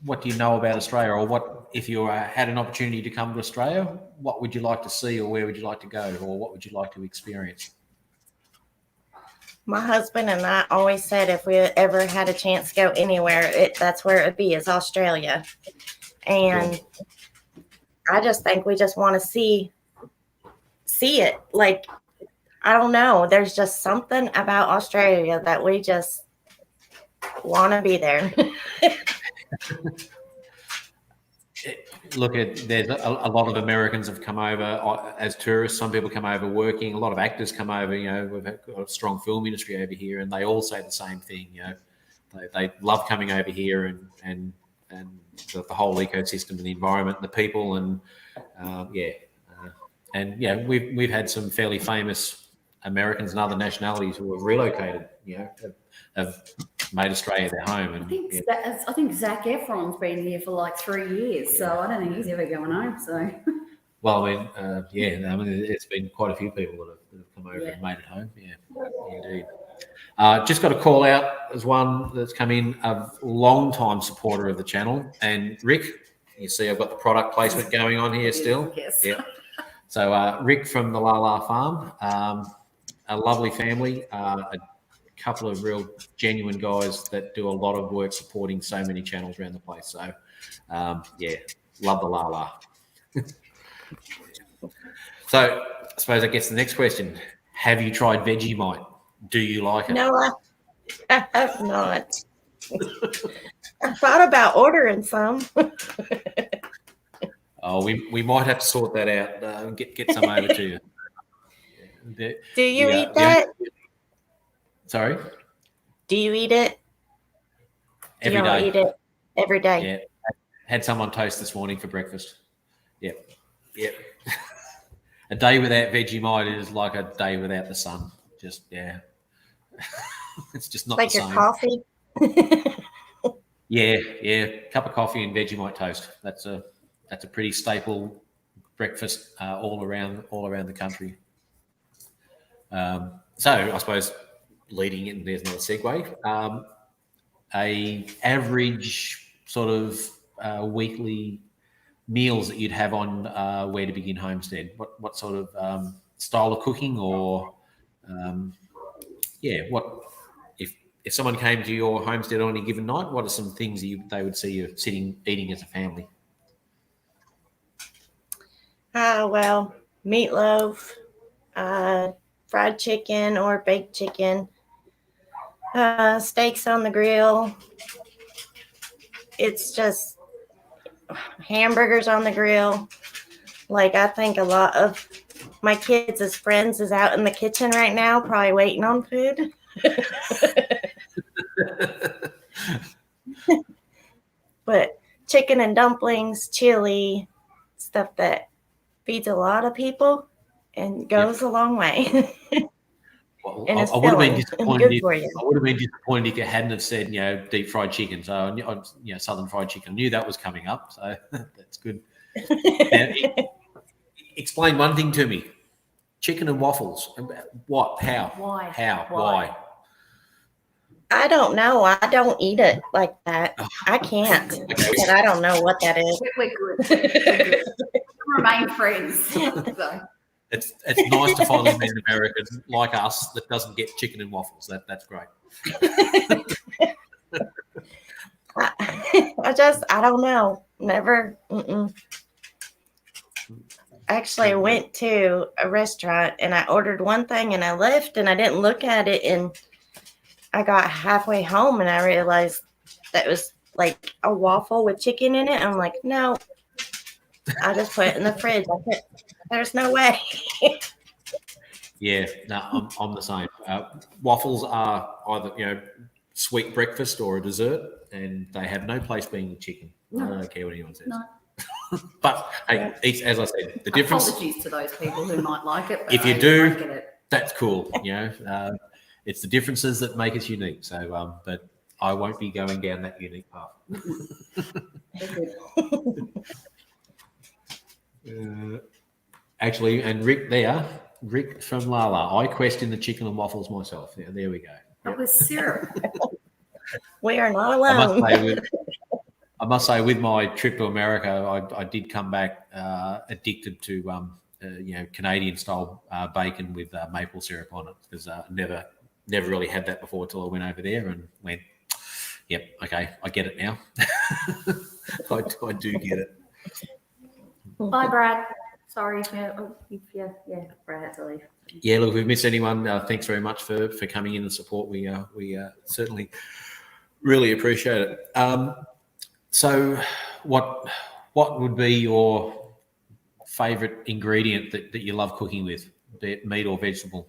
what do you know about Australia, or what if you had an opportunity to come to Australia? What would you like to see, or where would you like to go, or what would you like to experience? My husband and I always said if we ever had a chance to go anywhere, that's where it would be, is Australia. And I just think we just want to see it. Like, I don't know. There's just something about Australia that we just want to be there. Look, there's a lot of Americans have come over as tourists. Some people come over working. A lot of actors come over. We've got a strong film industry over here, and they all say the same thing. They love coming over here and the whole ecosystem and the environment, the people, and we've had some fairly famous Americans and other nationalities who have relocated. Have made Australia their home. And I think Zac Efron's been here for like 3 years, so I don't think he's ever going home. So, well, it's been quite a few people that have come over and made it home. Yeah, indeed. Just got a call out as one that's come in, a long-time supporter of the channel, and Rick. You see, I've got the product placement going on here still. Yes. Yeah. So Rick from the La La Farm, a lovely family. A couple of real genuine guys that do a lot of work supporting so many channels around the place. So, love the La La. So, I suppose I guess the next question, have you tried Vegemite? Do you like it? No, I have not. I thought about ordering some. Oh, we might have to sort that out and get some over to you. Do you eat that? Sorry? Do you eat it? Every day. Eat it every day? Yeah. Had some on toast this morning for breakfast. Yep. A day without Vegemite is like a day without the sun. Just, it's just not like the your same. Coffee? Yeah. Cup of coffee and Vegemite toast. That's a pretty staple breakfast all around the country. So I suppose leading in, there's another segue. A average sort of weekly meals that you'd have on Where to Begin Homestead. What sort of style of cooking, or what if someone came to your homestead on a given night? What are some things they would see you eating as a family? Well, meatloaf, fried chicken or baked chicken, steaks on the grill. It's just hamburgers on the grill. Like, I think a lot of my kids' friends is out in the kitchen right now, probably waiting on food. But chicken and dumplings, chili, stuff that feeds a lot of people and goes a long way. Well, and it's I would have been disappointed. I would have been disappointed if you hadn't have said, deep fried chicken. So I knew, southern fried chicken. I knew that was coming up. So that's good. Now, explain one thing to me: chicken and waffles. What? How? Why? How? Why? I don't know. I don't eat it like that. I can't. Okay. But I don't know what that is. We're good. Remain friends. So. It's nice to finally meet an American like us that doesn't get chicken and waffles. That's great. I don't know. Never. Mm-mm. Actually, I went to a restaurant and I ordered one thing and I left and I didn't look at it. And I got halfway home and I realized that was like a waffle with chicken in it. I'm like, no, I just put it in the fridge. There's no way. Yeah, no, I'm the same. Waffles are either sweet breakfast or a dessert, and they have no place being with chicken. No. I don't care what anyone says. No. But hey, as I said, the difference. Apologies to those people who might like it. But If you I do, don't get it. that's cool. It's the differences that make us unique. So, but I won't be going down that unique path. Actually, and Rick from Lala, I question the chicken and waffles myself. Yeah, there we go. That was syrup. We are not alone. I must say, with my trip to America, I did come back addicted to Canadian style bacon with maple syrup on it, because never really had that before until I went over there and went, yep, okay, I get it now. I do get it. Bye, Brad. Sorry. Yeah, Brad had to leave. Yeah, look, if we've missed anyone, thanks very much for coming in and support. We certainly really appreciate it. So what would be your favourite ingredient that you love cooking with, be it meat or vegetable?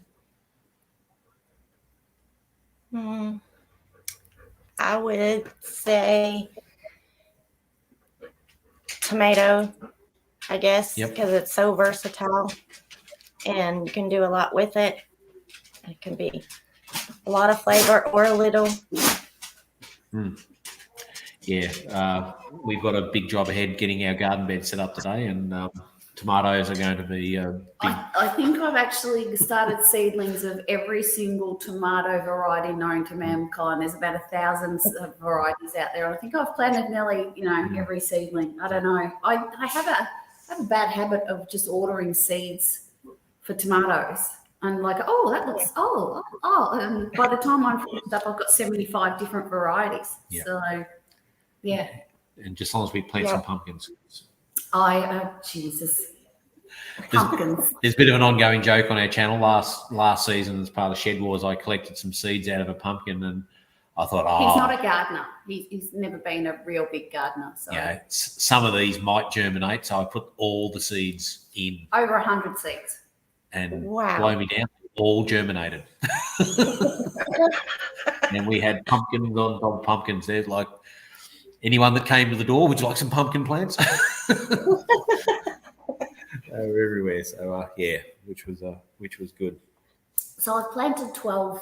I would say tomato, I guess, because it's so versatile and you can do a lot with it. It can be a lot of flavor or a little. Yeah, we've got a big job ahead getting our garden bed set up today, and tomatoes are going to be big. I think I've actually started seedlings of every single tomato variety known to mankind. There's about 1,000 varieties out there. I think I've planted nearly, every seedling. I don't know. I have a bad habit of just ordering seeds for tomatoes. And like, that looks, and by the time I'm finished up, I've got 75 different varieties. Yeah. So, yeah. And just as long as we plant some pumpkins. Jesus. Pumpkins. There's a bit of an ongoing joke on our channel. Last season, as part of Shed Wars, I collected some seeds out of a pumpkin, and I thought, he's not a gardener. He's never been a real big gardener. So some of these might germinate, so I put all the seeds in. Over 100 seeds. And blow me down, all germinated. And we had pumpkins on top of pumpkins. There's like, anyone that came to the door, would you like some pumpkin plants? We're everywhere. So which was good. So I've planted 12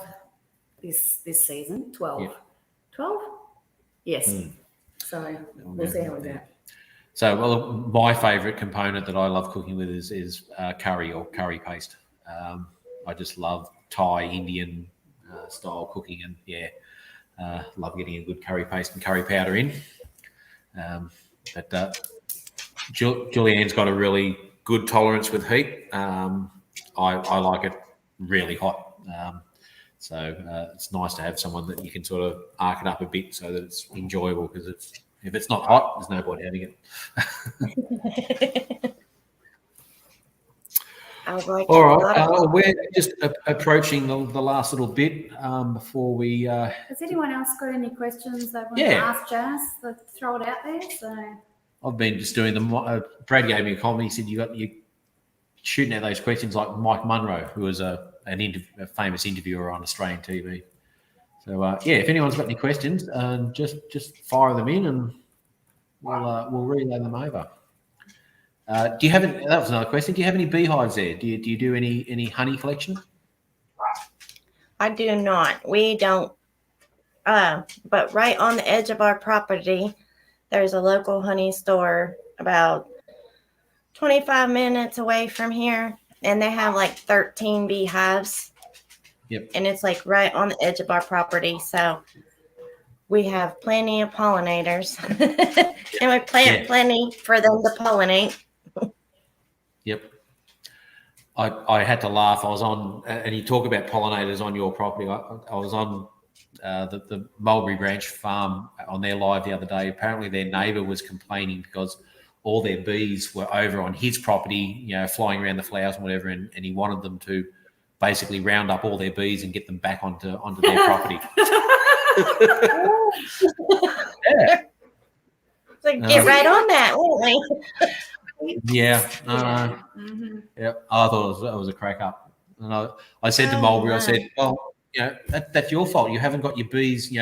this season. 12. Yep. 12? Yes. So we'll see how we go. So, my favourite component that I love cooking with is curry or curry paste. I just love Thai, Indian style cooking, and love getting a good curry paste and curry powder in. But Julianne's got a really good tolerance with heat. I like it really hot. So it's nice to have someone that you can sort of arc it up a bit so that it's enjoyable, because if it's not hot, there's no point having it. All right, we're just approaching the last little bit before we. Has anyone else got any questions they want to ask Jazz? Let's throw it out there. So I've been just doing them. Brad gave me a comment. He said you shooting out those questions like Mike Munro, who was a famous interviewer on Australian TV. So if anyone's got any questions, just fire them in, and we'll relay them over. Do you have any? That was another question. Do you have any beehives there? Do you do any honey collection? I do not. We don't. But right on the edge of our property, there's a local honey store about 25 minutes away from here, and they have like 13 beehives. Yep. And it's like right on the edge of our property. So we have plenty of pollinators and we plant plenty for them to pollinate. Yep. I had to laugh. I was on, and you talk about pollinators on your property. I was on the Mulberry Branch farm on their live the other day. Apparently, their neighbour was complaining because all their bees were over on his property, flying around the flowers and whatever, and he wanted them to basically round up all their bees and get them back onto their property. Yeah. So get right on that, won't we? Yeah. Mm-hmm. Yeah. I thought it was a crack up. And I said to Mulberry, I said, well, that's your fault. You haven't got your bees,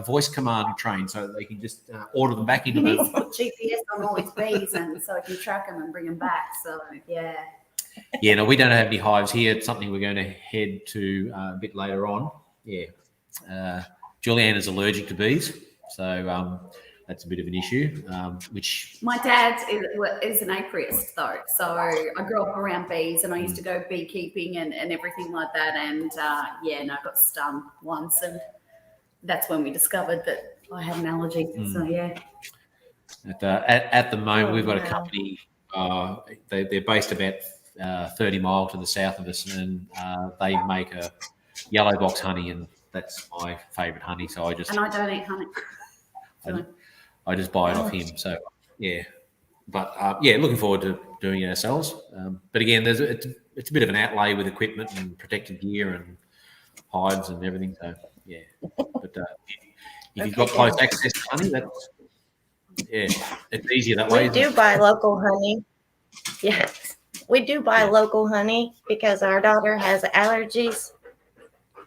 voice command trained so they can just order them back into He the... needs to put GPS on all his bees and so he can track them and bring them back. So, yeah. Yeah, no, we don't have any hives here. It's something we're going to head to a bit later on. Yeah. Julianne is allergic to bees, so that's a bit of an issue, which... My dad is an apiarist, though, so I grew up around bees and I used to go beekeeping and everything like that, and, I got stung once, and that's when we discovered that I had an allergy, so, yeah. At the moment, we've got a company, they're based about 30 miles to the south of us, and they make a yellow box honey, and that's my favourite honey, so I just... And I don't eat honey. So. I just buy it off him. So, yeah. But, looking forward to doing it ourselves. But, again, it's a bit of an outlay with equipment and protective gear and hives and everything. So, yeah. But if you've got close access to honey, it's easier that way. We do buy local honey. Yes. We do buy local honey because our daughter has allergies.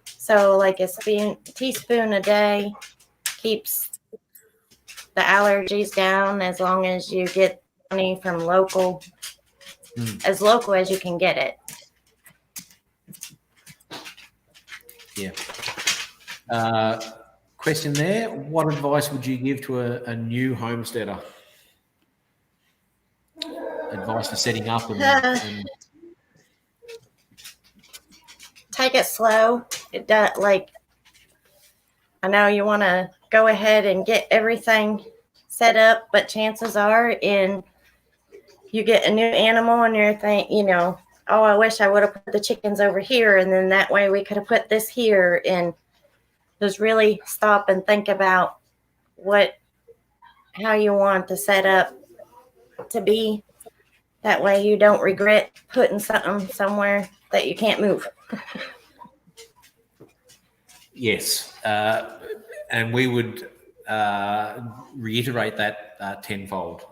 So, like a teaspoon a day keeps the allergies down as long as you get honey from as local as you can get it. Yeah. Question there. What advice would you give to a new homesteader? Advice for setting up and take it slow. I know you want to go ahead and get everything set up, but chances are you get a new animal and you're thinking, oh, I wish I would have put the chickens over here, and then that way we could have put this here, and just really stop and think about how you want the setup to be. That way you don't regret putting something somewhere that you can't move. Yes. And we would reiterate that tenfold.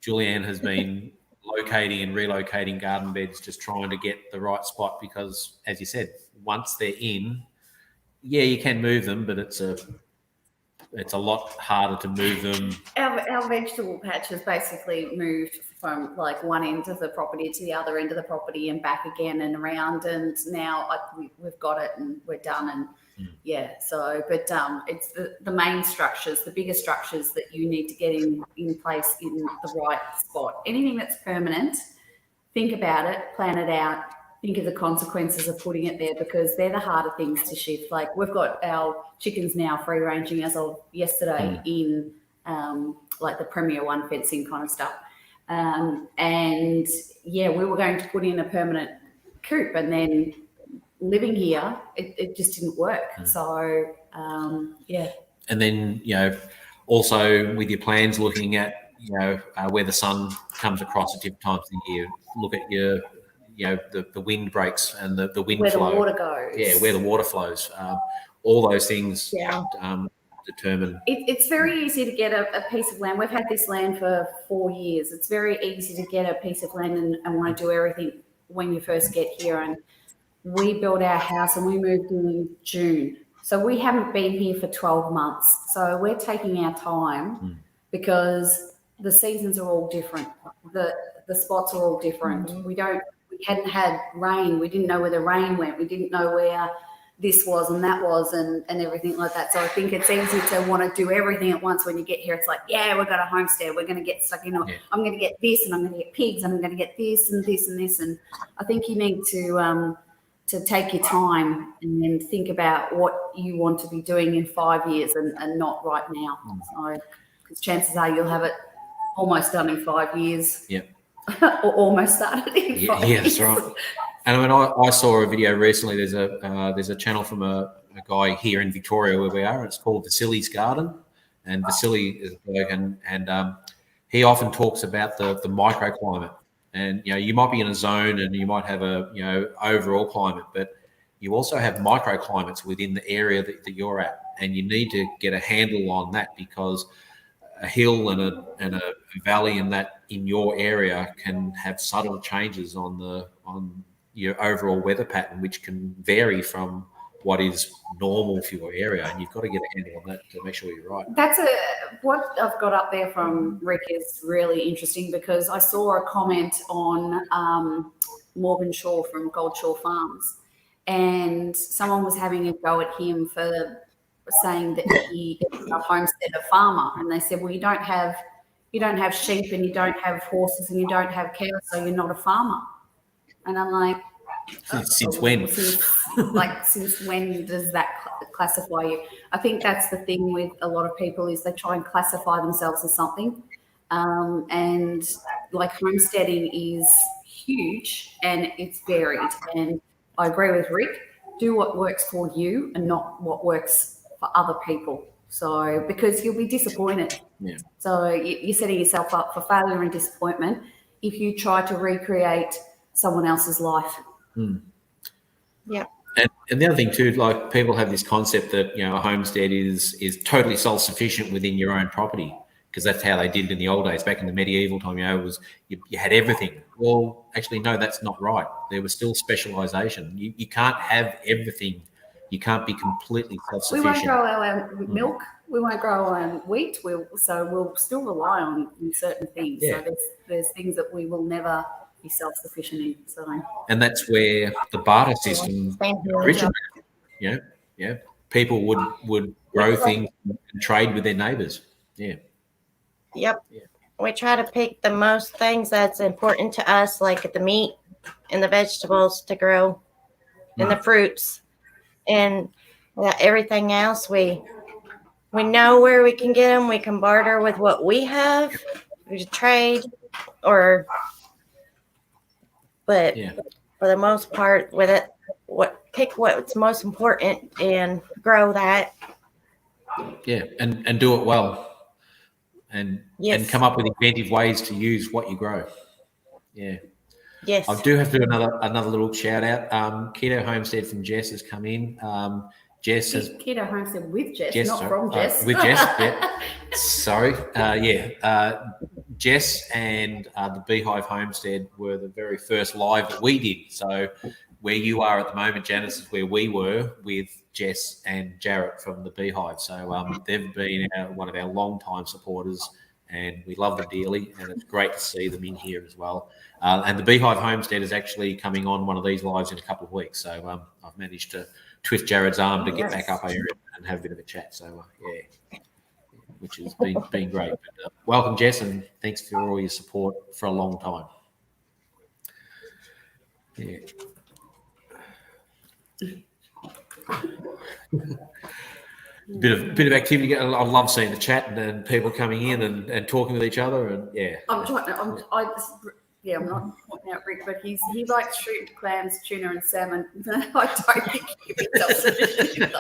Julianne has been locating and relocating garden beds, just trying to get the right spot because, as you said, once they're in, you can move them, but it's a lot harder to move them. Our vegetable patch has basically moved from like one end of the property to the other end of the property and back again and around, and now we've got it and we're done, and it's the main structures, the bigger structures that you need to get in place in the right spot. Anything that's permanent, think about it, plan it out, think of the consequences of putting it there, because they're the harder things to shift. Like, we've got our chickens now free ranging as of yesterday in like the Premier One fencing kind of stuff. We were going to put in a permanent coop, and then living here, it just didn't work. So, And then, also with your plans, looking at, where the sun comes across at different times of the year, look at your, the wind breaks and the wind where flow. The water goes. Yeah, where the water flows. All those things determine. It's very easy to get a piece of land. We've had this land for 4 years. It's very easy to get a piece of land and want to do everything when you first get here. And we built our house and we moved in June. So we haven't been here for 12 months. So we're taking our time because the seasons are all different. The spots are all different. We hadn't had rain. We didn't know where the rain went. We didn't know where this was and that was and everything like that. So I think it's easy to want to do everything at once when you get here. It's like, we've got a homestead. We're going to get stuck in. I'm going to get this and I'm going to get pigs and I'm going to get this and this and this. And I think you need to take your time and then think about what you want to be doing in 5 years and not right now. So, because chances are you'll have it almost done in 5 years. Yep. Or almost started in 5 years. Yeah, that's right. And when I saw a video recently, there's a channel from a guy here in Victoria where we are. It's called Vasily's Garden, and Vasily is a bloke, and he often talks about the microclimate. And you might be in a zone, and you might have a overall climate, but you also have microclimates within the area that you're at, and you need to get a handle on that, because a hill and a valley in your area can have subtle changes on your overall weather pattern, which can vary from what is normal for your area, and you've got to get a handle on that to make sure you're right. What I've got up there from Rick is really interesting, because I saw a comment on Morgan Shaw from Gold Shore Farms, and someone was having a go at him for saying that he is a homestead farmer, and they said, well, you don't have sheep, and you don't have horses, and you don't have cows, so you're not a farmer. And I'm like, since when? Since when does that classify you? I think that's the thing with a lot of people, is they try and classify themselves as something. And like homesteading is huge and it's varied. And I agree with Rick, do what works for you and not what works for other people. So, because you'll be disappointed. Yeah. So you're setting yourself up for failure and disappointment if you try to recreate someone else's life. Yeah. And the other thing too, like, people have this concept that a homestead is totally self-sufficient within your own property, because that's how they did it in the old days. Back in the medieval time, it was you had everything. Well, actually, no, that's not right. There was still specialization. You can't have everything. You can't be completely self-sufficient. We won't grow our milk. We won't grow our wheat. So we'll still rely on certain things. Yeah. So there's things that we will never be self-sufficient in. So, and that's where the barter system originated. People would grow things and trade with their neighbours. Yeah. Yep. Yeah. We try to pick the most things that's important to us, like the meat and the vegetables to grow, and the fruits, and everything else. We know where we can get them. We can barter with what we have. We trade, but for the most part, with it, pick what's most important and grow that. Yeah, and do it well. And come up with inventive ways to use what you grow. Yeah. Yes. I do have to do another little shout out. Keto Homestead from Jess has come in. Jess has Keto Homestead with Jess, not from Jess. With Jess, yeah. Sorry. Jess and the Beehive Homestead were the very first live that we did. So where you are at the moment, Janice, is where we were with Jess and Jarrett from the Beehive. So they've been one of our long-time supporters, and we love them dearly, and it's great to see them in here as well. And the Beehive Homestead is actually coming on one of these lives in a couple of weeks. So I've managed to twist Jared's arm to get back up here and have a bit of a chat. So, which has been great. But, welcome, Jess, and thanks for all your support for a long time. Yeah. Bit of activity. I love seeing the chat and people coming in and talking with each other, and I'm not pointing out Rick, but he likes shrimp, clams, tuna, and salmon. I don't think he'd be self-sufficient.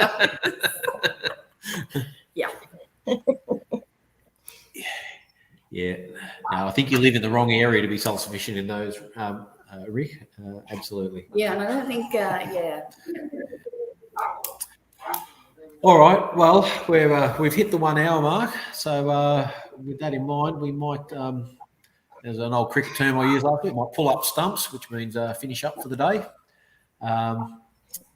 Yeah. Yeah. No, I think you live in the wrong area to be self-sufficient in those, Rick. Absolutely. Yeah, and I don't think. All right. Well, we've hit the 1 hour mark. So with that in mind, we might. There's an old cricket term I use last week. Might pull up stumps, which means finish up for the day.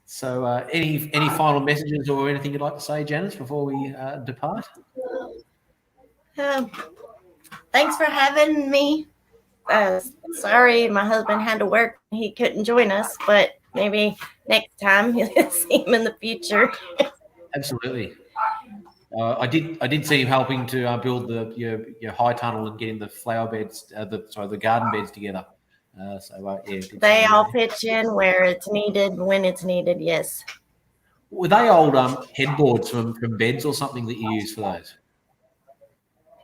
So any final messages or anything you'd like to say, Janice, before we depart? Thanks for having me. Sorry, my husband had to work. He couldn't join us, but maybe next time you'll see him in the future. Absolutely. I did see him helping to build your high tunnel and getting the flower beds, the garden beds together. They all pitch in where it's needed, when it's needed. Yes. Were they old headboards from beds or something that you use for those?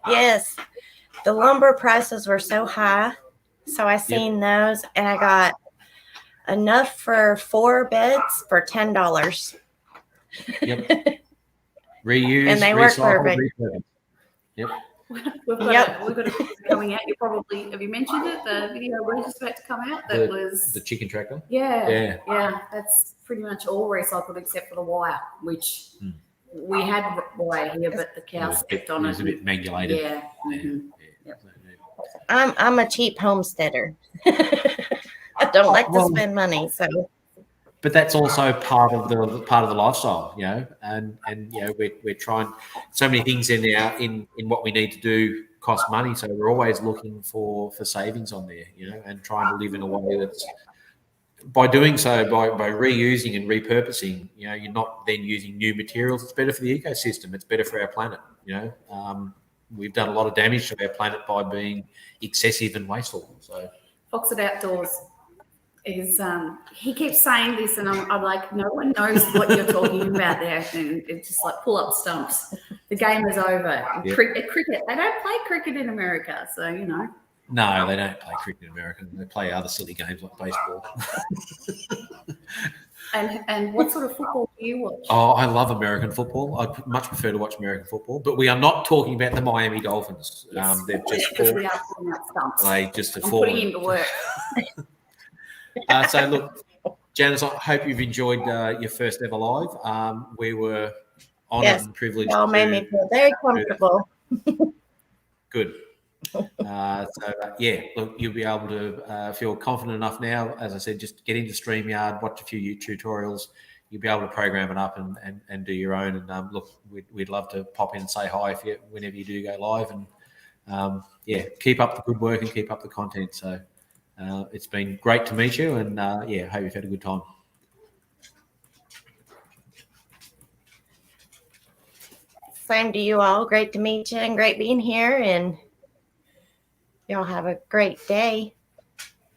Yes. The lumber prices were so high, so I seen those, and I got enough for 4 beds for $10. Yep. Reuse, And they work recycle, perfect. repurpose. Yep. We've got a video coming out. You probably have you mentioned it? The video was just about to come out. That was the chicken tractor. Yeah. That's pretty much all recycled except for the wire, which we had wire here, but the cow stepped on it. It was a bit mangulated. Yeah. Mm-hmm. Yep. I'm a cheap homesteader. I don't like to spend money, so. But that's also part of the lifestyle, you know, and you know we're trying so many things in what we need to do cost money, so we're always looking for savings on there, you know, and trying to live in a way that's by doing so by reusing and repurposing, you know, you're not then using new materials. It's better for the ecosystem. It's better for our planet. You know, we've done a lot of damage to our planet by being excessive and wasteful. So Fox at Outdoors is he keeps saying this, and I'm like, no one knows what you're talking about there, and it's just like pull up stumps. The game is over. Yep. Cricket. They don't play cricket in America, so you know. No, they don't play cricket in America. They play other silly games like baseball. And what sort of football do you watch? Oh, I love American football. I much prefer to watch American football. But we are not talking about the Miami Dolphins. Yes, They've just because we are pulling up stumps. they just have I'm fallen. putting into work. So look, Janice, I hope you've enjoyed your first ever live. We were honoured and privileged. Y'all made me feel very comfortable. Good. Yeah, look, you'll be able to feel confident enough now. As I said, just get into StreamYard, watch a few YouTube tutorials. You'll be able to program it up and do your own. And look, we'd love to pop in and say hi whenever you do go live. And yeah, keep up the good work and keep up the content. So it's been great to meet you, and yeah, hope you've had a good time. Same to you all. Great to meet you and great being here. And y'all have a great day.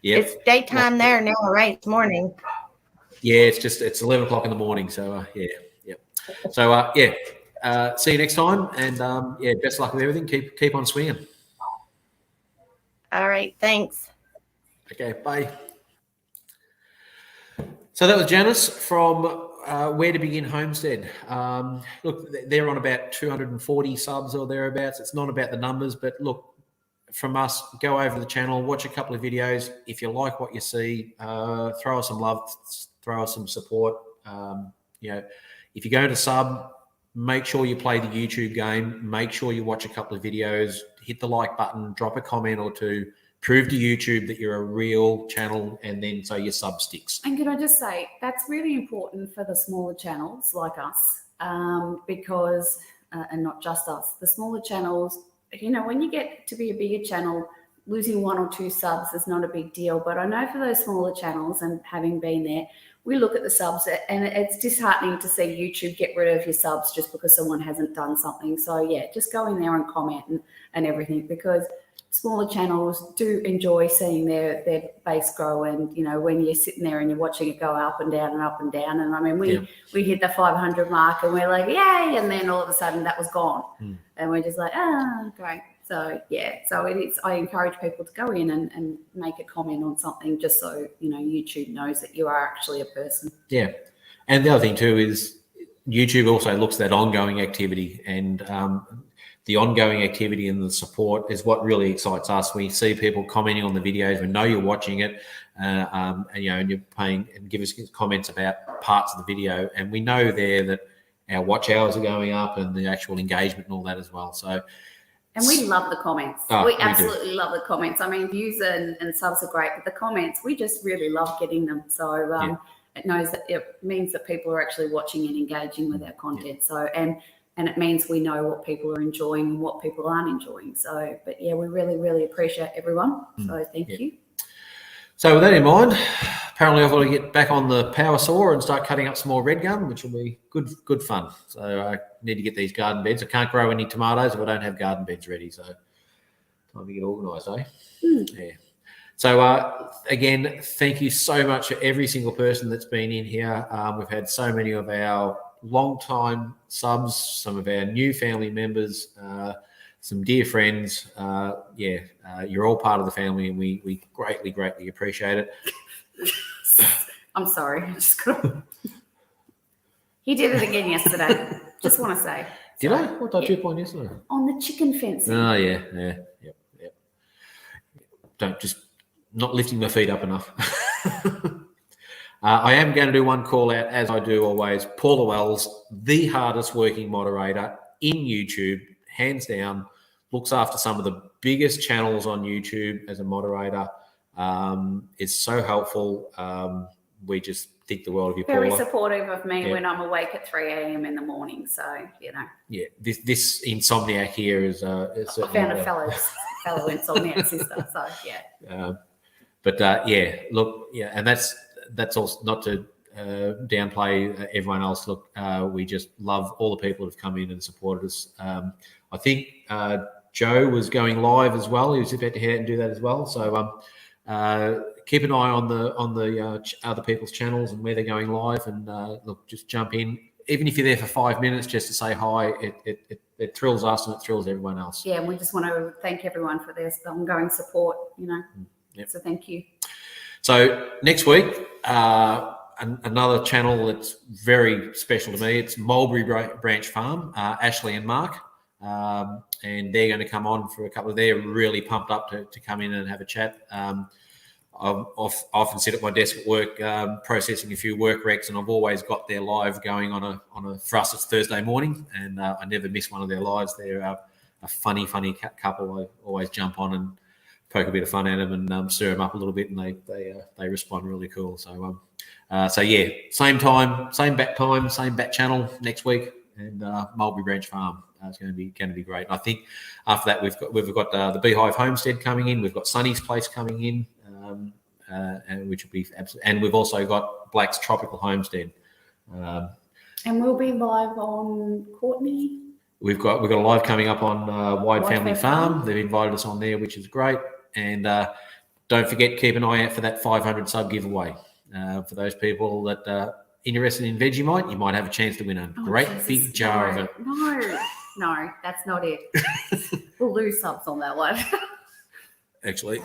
Yeah, it's daytime there now, right? It's morning. Yeah, it's 11 o'clock in the morning. So yeah. So yeah, see you next time, and yeah, best luck with everything. Keep on swinging. All right, thanks. Okay, bye. So that was Janice from Where to Begin Homestead. Look, they're on about 240 subs or thereabouts. It's not about the numbers, but look, from us, go over to the channel, watch a couple of videos. If you like what you see, throw us some love, throw us some support. You know, if you're going to sub, make sure you play the YouTube game. Make sure you watch a couple of videos, hit the like button, drop a comment or two, prove to YouTube that you're a real channel, and then so your sub sticks. And can I just say, that's really important for the smaller channels like us, because, and not just us, the smaller channels, you know, when you get to be a bigger channel, losing 1 or 2 subs is not a big deal. But I know for those smaller channels, and having been there, we look at the subs and it's disheartening to see YouTube get rid of your subs just because someone hasn't done something. So yeah, just go in there and comment and everything, because smaller channels do enjoy seeing their base grow. And, you know, when you're sitting there and you're watching it go up and down and up and down. And I mean, we hit the 500 mark and we're like, yay. And then all of a sudden that was gone. And we're just like, great. So, yeah, so it is. I encourage people to go in and make a comment on something just so, you know, YouTube knows that you are actually a person. Yeah. And the other thing too is YouTube also looks at that ongoing activity, and the ongoing activity and the support is what really excites us. We see people commenting on the videos. We know you're watching it, and you know, and you're paying and give us comments about parts of the video, and we know there that our watch hours are going up and the actual engagement and all that as well. So, and we love the comments. We absolutely love the comments. I mean, views and subs are great, but the comments, we just really love getting them. So it knows that it means that people are actually watching and engaging with our content. So and it means we know what people are enjoying and what people aren't enjoying. So, but yeah, we really, really appreciate everyone. So thank you. So with that in mind, apparently I've got to get back on the power saw and start cutting up some more red gum, which will be good fun. So I need to get these garden beds. I can't grow any tomatoes if I don't have garden beds ready. So time to get organised, eh? Yeah. So again, thank you so much to every single person that's been in here. We've had so many of our long-time subs, some of our new family members, some dear friends. You're all part of the family, and we greatly appreciate it. I'm sorry. I just got. He did it again yesterday. Just want to say. Did I? What did I trip on yesterday? On the chicken fencing. Oh, yeah. Yep. Don't just not lifting my feet up enough. I am going to do one call out, as I do always. Paula Wells, the hardest working moderator in YouTube, hands down, looks after some of the biggest channels on YouTube as a moderator. Is so helpful. We just think the world of you, Very Paula. supportive of me when I'm awake at 3 a.m. in the morning. So, Yeah, this insomniac here is I found a fellow insomniac sister. So, yeah. And that's also not to downplay everyone else. Look, we just love all the people who've come in and supported us. I think Joe was going live as well. He was about to head out and do that as well. So keep an eye on the other people's channels and where they're going live. And look, just jump in, even if you're there for 5 minutes, just to say hi. It thrills us and it thrills everyone else. Yeah, and we just want to thank everyone for their ongoing support. Yep. So thank you. So next week, another channel that's very special to me. It's Mulberry Branch Farm, Ashley and Mark, and they're going to come on for a couple of. They're really pumped up to come in and have a chat. I often sit at my desk at work processing a few work recs, and I've always got their live going on a. For us, it's Thursday morning, and I never miss one of their lives. They're a funny couple. I always jump on and poke a bit of fun at them and stir them up a little bit, and they respond really cool. So yeah, same time, same bat channel next week, and Mulberry Branch Farm. It's going to be great. And I think after that we've got the Beehive Homestead coming in. We've got Sunny's Place coming in, and which will be absolutely. And we've also got Black's Tropical Homestead. And we'll be live on Courtney. We've got a live coming up on Wide Family Farm. They've invited us on there, which is great. And don't forget, keep an eye out for that 500 sub giveaway. For those people that are interested in Vegemite, you might have a chance to win a great big jar of it. No, that's not it. We'll lose subs on that one. Actually,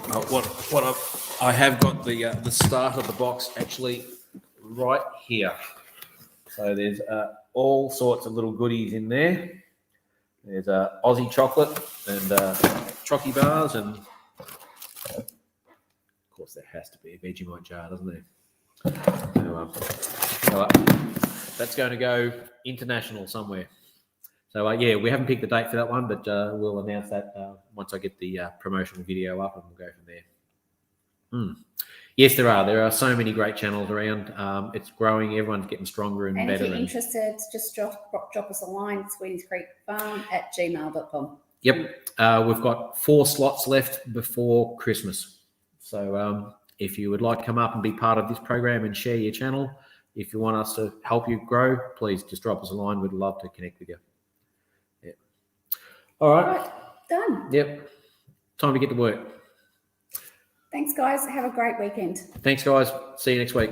I have got the start of the box actually right here. So there's all sorts of little goodies in there. There's Aussie chocolate and Chocky bars, and of course there has to be a Vegemite jar, doesn't there? So, that's going to go international somewhere. So yeah, we haven't picked the date for that one, but we'll announce that once I get the promotional video up, and we'll go from there. Yes, there are so many great channels around. It's growing. Everyone's getting stronger and better. And if you're interested, just drop us a line, sweetiescreekfarm@gmail.com. Yep. We've got 4 slots left before Christmas. So if you would like to come up and be part of this program and share your channel, if you want us to help you grow, please just drop us a line. We'd love to connect with you. Yeah. All right. Done. Yep. Time to get to work. Thanks, guys. Have a great weekend. Thanks, guys. See you next week.